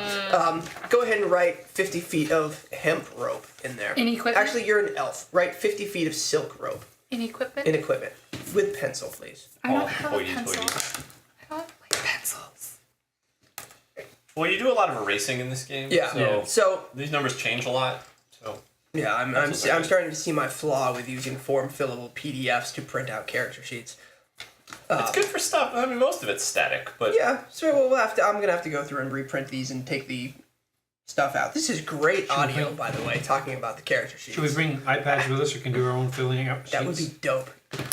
Go ahead and write 50 feet of hemp rope in there. In equipment? Actually, you're an elf. Write 50 feet of silk rope In equipment? in equipment. With pencil, please. I don't have a hoity pencil. toity. I don't like pencils. Well, you do a lot of erasing in this game. Yeah. So So, these numbers change a lot. So yeah, I'm Pencils are good. starting to see my flaw with using form-fillable PDFs to print out character sheets. it's good for stuff. I mean, most of it's static, but Yeah, so I'm gonna have to go through and reprint these and take the stuff out. This is great audio, by the way, talking about the character sheets. Should we bring iPads with us or can do our own filling up That would be sheets? dope.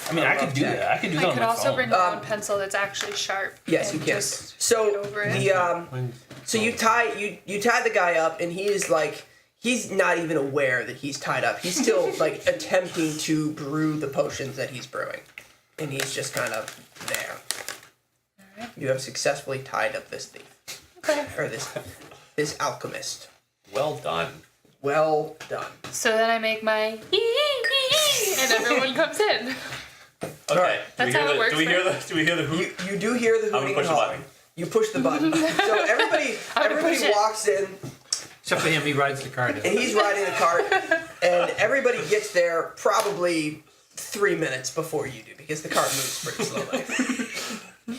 I mean, I could do that. I could do that I on could my also phone. bring my own pencil that's actually sharp. Yes, and you can. just get So over it. the so you tie the guy up, and he is like he's not even aware that he's tied up. He's still like attempting to brew the potions that he's brewing, and he's just kind of there. Alright. You have successfully tied up this thief Okay. or this alchemist. well done. Well done. So then I make my and everyone comes in. Okay. That's how it works, Do we hear the hoot? You do hear the I'm gonna hooting push and the hollering. You push the button. So everybody push it. walks in. Except for him, he rides the car down. And he's riding the cart, and everybody gets there probably 3 minutes before you do, because the cart moves pretty slowly.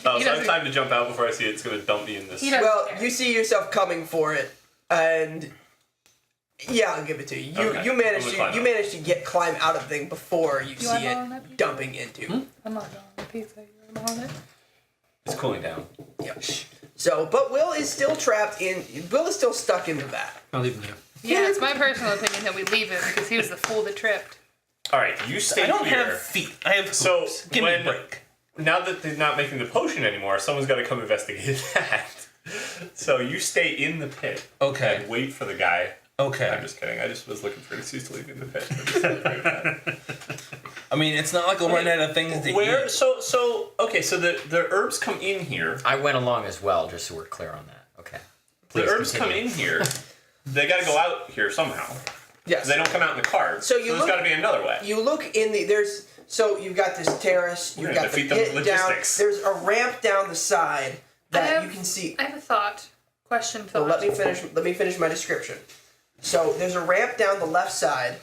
So I have doesn't- time to jump out before I see it's going to dump me in this. He doesn't Well, care. you see yourself coming for it, and yeah, I'll give it to you. Okay. You managed I'm gonna to climb out. get climb out of the thing before you want see more on it that pizza? dumping into. I'm not on the pizza. You want on it? It's cooling down. Yep. So, but Will is still trapped in. Will is still stuck in the vat. I'll leave him there. Yeah, it's my personal opinion that we leave him because he was the fool that tripped. All right, you stay I don't here. have feet. I have So hooves. Give me a when- break. Now that they're not making the potion anymore, someone's got to come investigate that. So you stay in the pit. Okay. And wait for the guy. Okay. I'm just kidding. I just was looking for an excuse to leave you in the pit. I'm just kidding. I mean, it's not like I'm running out of things to Where? eat. So okay. So the herbs come in here. I went along as well, just so we're clear on that. Okay. The Please herbs continue. come in here. They got to go out here somehow. Yes. They don't come out in the cart. So you there's look- got to be another way. You look in the so you've got this terrace, you've We're got gonna the defeat the pit down. logistics. There's a ramp down the side that have- you can see. I have a thought. Question Well, thought. let me finish my description. So there's a ramp down the left side,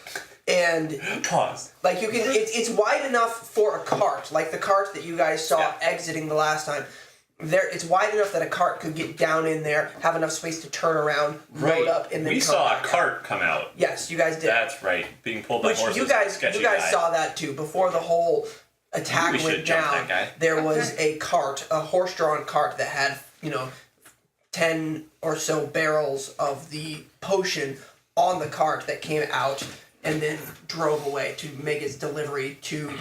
and Pause. like you can, it's wide enough for a cart, like the cart that you guys saw Yeah. exiting the last time. It's wide enough that a cart could get down in there, have enough space to turn around, load up, and then we come saw a back out. cart come out. Yes, you guys did. That's right. Being pulled by Which horses. you guys sketchy guy. saw that too before the whole attack Maybe we went should've jumped down. that guy. There was a cart, a horse-drawn cart that had 10 or so barrels of the potion on the cart that came out and then drove away to make its delivery to.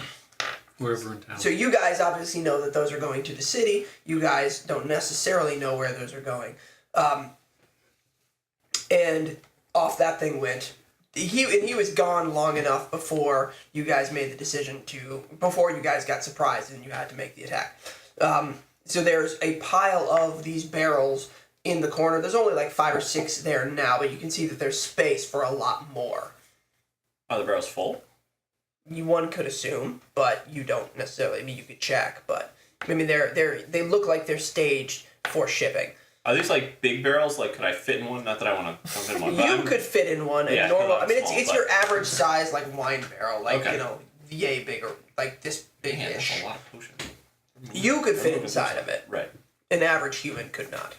Wherever in town. So you guys obviously know that those are going to the city. You guys don't necessarily know where those are going. And off that thing went. He was gone long enough before you guys made the decision before you guys got surprised and you had to make the attack. So there's a pile of these barrels in the corner. There's only like 5 or 6 there now, but you can see that there's space for a lot more. Are the barrels full? One could assume, but you don't necessarily. I mean, you could check, but I mean, they look like they're staged for shipping. Are these like big barrels? Like, could I fit in one? Not that I want to fit in one. But You I'm- could fit in one. Yeah, A normal. 'cause I'm I mean, small, it's but- your average size like wine barrel, like Okay. yay big or like this Man, that's big-ish. a lot of potion. You could fit inside of it. Right. An average human could not.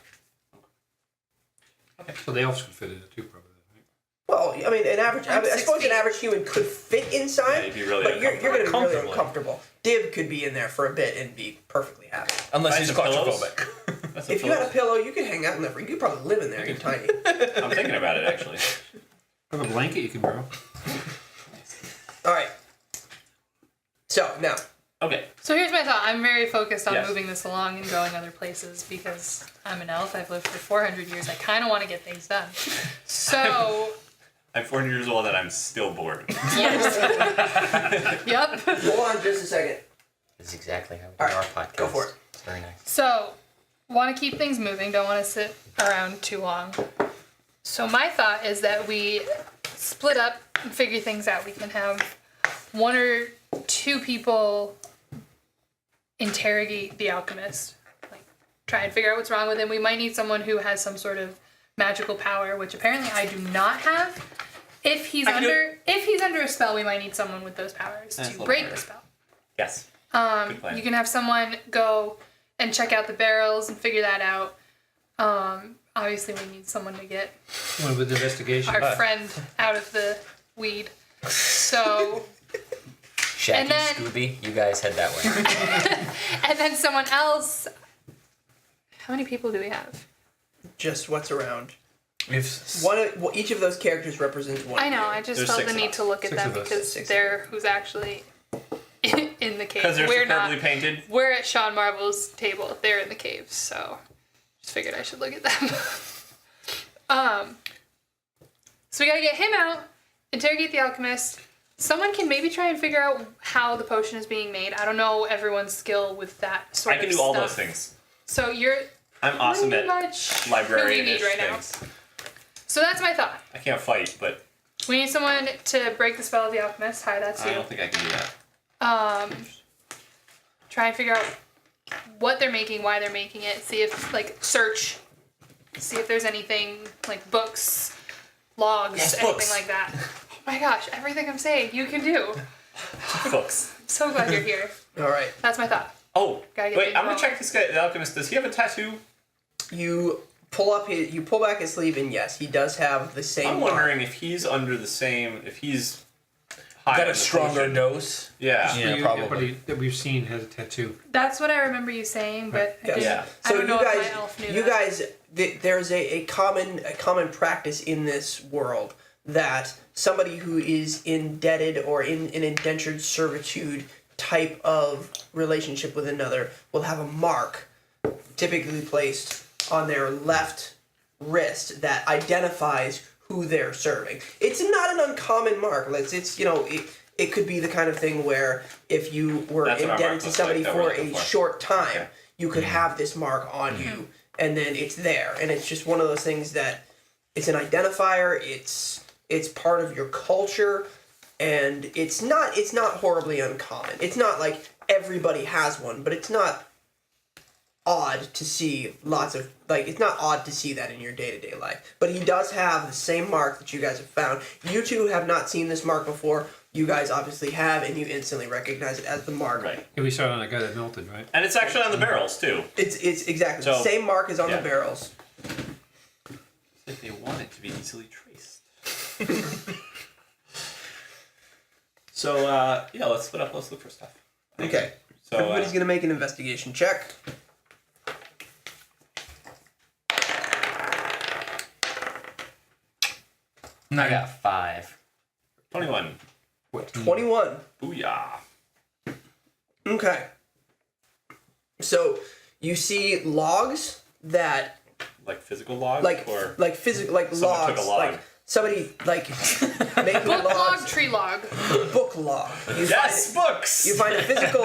So the elves could fit in it too, probably. Right? Well, I mean, I 6 suppose feet. an average human could fit inside, Yeah, you'd be really but you're going to be really Comfortably. uncomfortable. Dib could be in there for a bit and be perfectly happy. Unless Find he's some pillows. claustrophobic. That's some If you had a pillows. pillow, you could hang out in there. You could probably live in there. You're tiny. I'm thinking about it actually. Have a blanket you can borrow. All right. So now, Okay. So here's my thought. I'm very focused on Yes. moving this along and going other places because I'm an elf. I've lived for 400 years. I kind of want to get things done. So, I'm 400 years old and I'm still bored. yep. hold on just a second. This is exactly how we do All right, our podcast. go for it. It's very nice. So, want to keep things moving. Don't want to sit around too long. So my thought is that we split up and figure things out. We can have 1 or 2 people interrogate the alchemist, like try and figure out what's wrong with him. We might need someone who has some sort of magical power, which apparently I do not have. If he's I can do under a spell, we might need someone with those powers That's a to little break harder. the spell. Yes. Good plan. You can have someone go and check out the barrels and figure that out. Obviously, we need someone to get One with investigation. our friend out of the weed. So, Shaggy, And then- Scooby, you guys head that way. and then someone else. How many people do we have? Just what's around. We've Each of those characters represents one. I know. I just There's felt 6 the of need us. to look at 6 them of us. because 6 they're who's actually in the cave. Because they're We're superbly not. painted. We're at Shawn Marvel's table. They're in the cave, so just figured I should look at them. So we gotta get him out, interrogate the alchemist. Someone can maybe try and figure out how the potion is being made. I don't know everyone's skill with that sort I of can do all stuff. those things. So you're I'm awesome pretty at much librarian who we need right now. things. So that's my thought. I can't fight, but We need someone to break the spell of the alchemist. Hi, that's I you. don't think I can do that. Try and figure out what they're making, why they're making it. See if see if there's anything like books, logs, Yes, anything books. like that. Oh my gosh, everything I'm saying you can do. Books. I'm so glad you're here. All right. That's my thought. Oh, Gotta get wait, things I'm gonna going. check this guy, the alchemist. Does he have a tattoo? You pull back his sleeve, and yes, he does have the same. I'm mark. wondering if he's under the same, if he's high got on a the stronger potion. dose. Yeah. Yeah, You- probably. Everybody that we've seen has a tattoo. That's what I remember you saying, but I, Yes. didn't, Yeah. I So don't you know guys, if my elf knew you that. guys, there's a common practice in this world that somebody who is indebted or in an indentured servitude type of relationship with another will have a mark, typically placed on their left wrist, that identifies who they're serving. It's not an uncommon mark. It's it could be the kind of thing where if you were That's what our indebted mark to looks somebody like that we're for looking a for. short time, Okay. you could have this mark on you, and then it's there, and it's just one of those things that it's an identifier. It's part of your culture, and it's not horribly uncommon. It's not like everybody has one, but it's not odd to see it's not odd to see that in your day-to-day life. But he does have the same mark that you guys have found. You two have not seen this mark before. You guys obviously have, and you instantly recognize it as the mark. Right. Yeah, we saw it on that guy that melted, right? And it's actually on the barrels, too. It's exactly the So- same mark as on yeah. the barrels. If they want it to be easily traced. So, yeah, let's split up. Let's look for stuff. Okay. So, Everybody's gonna make an investigation check. I got 5. 21. 21. Booyah. Okay. So you see logs that Like physical logs? or physical logs. Someone took a log. Like somebody making Book log, logs. tree log. Book log. You Yes, books! You find a physical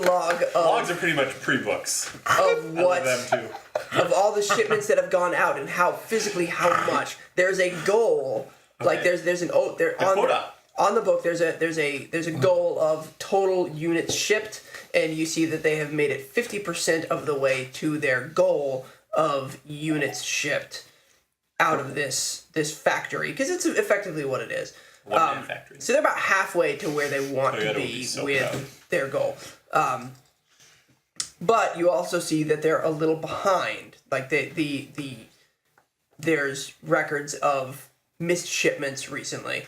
log Logs are pretty much pre-books. of I love what them, too. of all the shipments that have gone out and how much. There's a goal. Like Okay. there's an there A quota. on the book there's a goal of total units shipped, and you see that they have made it 50% of the way to their goal of units shipped out of this factory, because it's effectively what it is. One-man factory. So they're about halfway to where they want Toyota to would be be so with proud. their goal. But you also see that they're a little behind. Like there's records of missed shipments recently.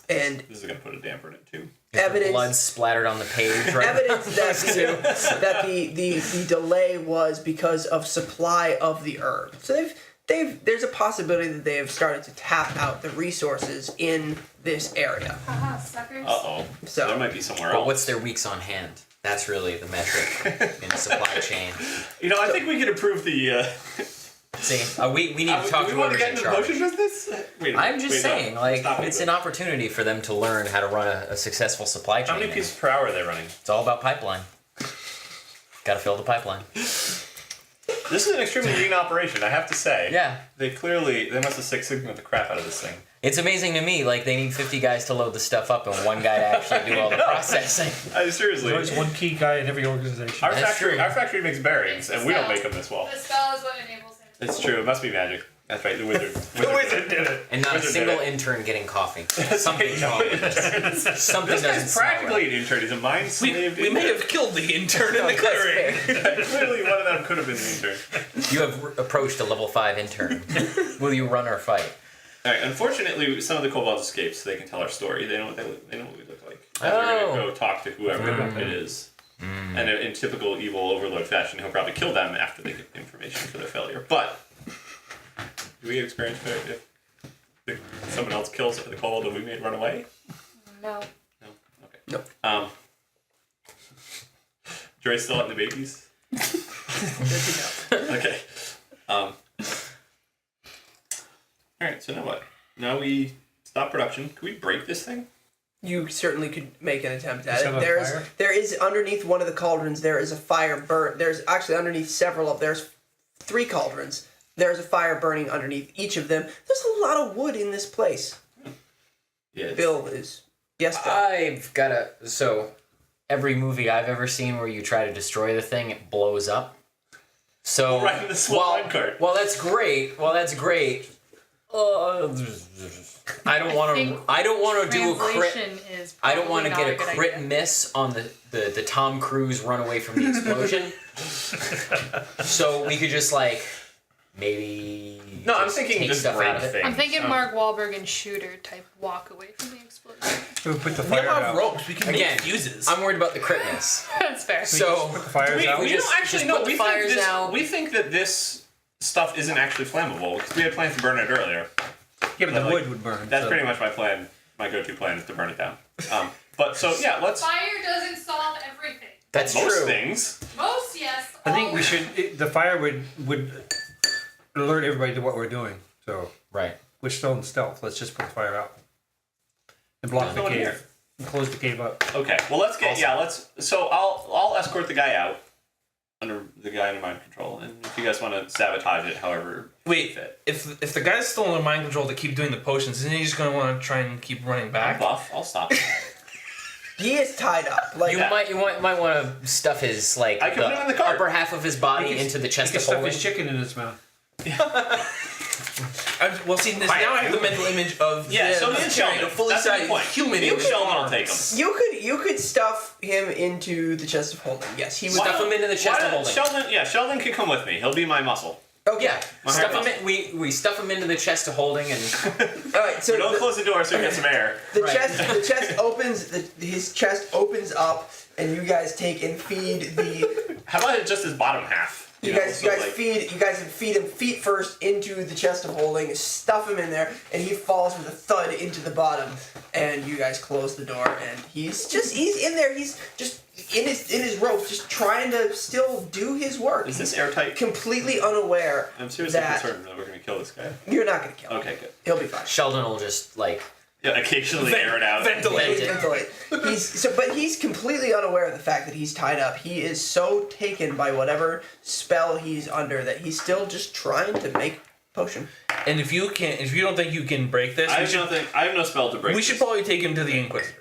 And This is gonna put a damper in it too. evidence Blood splattered on the page, right? evidence that the delay was because of supply of the herb. So there's a possibility that they have started to tap out the resources in this area. Haha, suckers. Uh-oh. So- There might be somewhere But else. what's their weeks on hand? That's really the metric in the supply chain. I think we could improve the... See, we need to talk do to we want to whoever's get in into the charge. potion business? Wait, I'm just wait, saying, no. like, Stop it. it's an opportunity for them to learn how to run a successful supply chain. How many and pieces per hour are they running? It's all about pipeline. Got to fill the pipeline. This is an extremely lean operation, I have to say. Yeah. They must have Six Sigma the crap out of this thing. It's amazing to me, like, they need 50 guys to load the stuff up and one guy to actually do all the processing. Seriously. There's one key guy in every organization. Our That's true. factory makes bearings, and we don't make them this well. The spell is what enables him. It's true, it must be magic. That's right, the wizard. The wizard did it. And not a Wizard single did it. intern getting coffee. Something's wrong with this. Something This doesn't guy's smell practically right. an intern. He's a mind slave. We may have killed the intern in the That's clearing. fair. Clearly, one of them could have been the intern. You have approached a level 5 intern. Will you run our fight? All right. Unfortunately, some of the kobolds escaped, so they can tell our story. They know what we look like. And we're gonna go talk to whoever it is. And in typical evil overlord fashion, he'll probably kill them after they get the information for their failure. But do we get experience if someone else kills the kobold that we made run away? No. No. Okay. No. Joy's still having the babies. Okay. All right. So now what? Now we stop production. Can we break this thing? You certainly could make an attempt at Set it. on fire? There is underneath one of the cauldrons. There is a fire burn. There's actually underneath several of. There's 3 cauldrons. There's a fire burning underneath each of them. There's a lot of wood in this place. Yes. Bill is yes, Bill. I've got a... So, every movie I've ever seen where you try to destroy the thing, it blows up. So... Right in the swine cart. Well, that's great. I don't want to. I don't want to do a crit. Translation is I don't want to probably get not a good crit idea. miss on the Tom Cruise run away from the explosion. So we could just like maybe. No, I'm thinking take just stuff break out of it. things. I'm thinking Mark Wahlberg and Shooter type walk away from the explosion. We put the We fire have out. ropes. We can Again, make fuses. I'm worried about the crit miss. That's fair. So Put the fires out. we We just- don't actually just know. put the We fires think this, out. We think that this stuff isn't actually flammable because we had planned to burn it earlier. Yeah, but the like, wood would burn. That's so- pretty much my plan. My go-to plan is to burn it down. But so yeah, let's Fire doesn't solve everything. That's most true. things. Most, yes. I think all we should. The fire would alert everybody to what we're doing. So Right. we're still in stealth. Let's just put the fire out and block There's the no one cave. here. And close the cave up. Okay. Well, let's get Awesome. yeah. Let's. So I'll escort the guy out under the guy under mind control, and if you guys want to sabotage it, however. Wait, if the guy's still under mind control to keep doing the potions, isn't he just gonna want to try and keep running I'm back? buff. I'll stop. He is tied up. Like You might want to stuff his like I can put him in the cart. upper half of his body into the He chest can of stuff holding. his chicken in his mouth. Well, see, now I have the mental image of Yeah, so me and carrying Sheldon. a fully That's a good sized point. human You in and Sheldon will arms. take him. you could stuff him into the chest of holding. Yes, he would. Stuff him into the chest Why of don't- holding. Sheldon can come with me. He'll be my muscle. Okay. Yeah, My stuff heart him in, we stuff him into the chest of holding and All right. So We don't close the door so we get some air. the Right. chest opens. His chest opens up, and you guys take and feed the. How about just his bottom half? You know, guys so, like- feed him feet first into the chest of holding, stuff him in there, and he falls with a thud into the bottom. And you guys close the door, and he's in there. He's just in his rope, just trying to still do his work. Is this airtight? Completely unaware I'm seriously that concerned that we're gonna kill this guy. you're not gonna kill him. Okay, good. He'll be fine. Sheldon will just like Yeah, occasionally air it out. Ventilate. vent it. But he's completely unaware of the fact that he's tied up. He is so taken by whatever spell he's under that he's still just trying to make potion. And if you don't think you can break this, I we have no spell to break. should this. probably take him to the Inquisitor.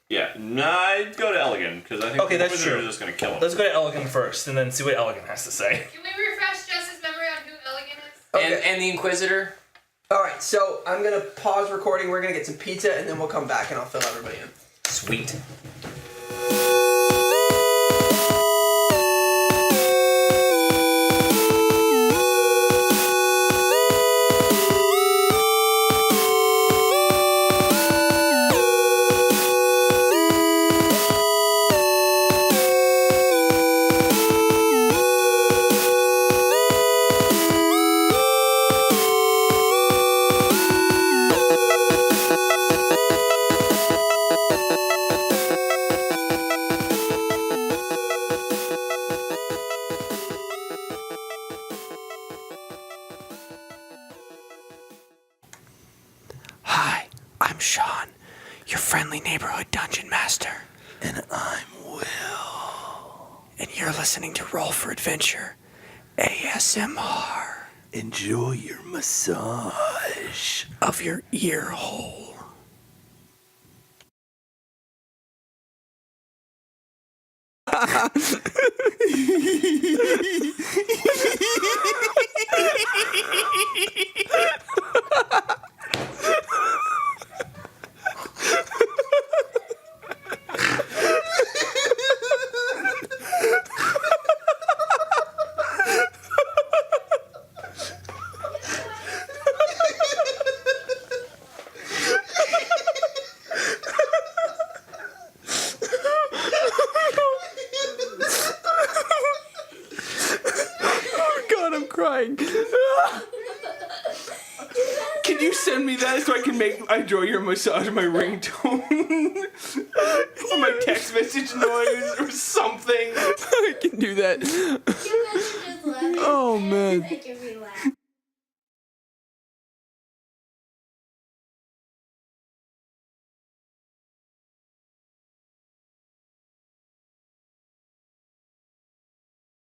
Yeah, no, I'd go to Elegant because I think Okay, the that's Inquisitor's true. just gonna kill him. Let's go to Elegant first, and then see what Elegant has to say. Can we refresh Jess's memory on who Elegant is? Okay. And the Inquisitor. All right, so I'm gonna pause recording. We're gonna get some pizza, and then we'll come back, and I'll fill everybody in. Sweet. And I'm Will. And you're listening to Roll for Adventure ASMR Enjoy your massage. of your ear hole. I'm crying. Can you send me that so I can make enjoy your massage my ringtone? Or my text message noise or something? I can do that. You guys are just laughing. Oh, man. Making me laugh.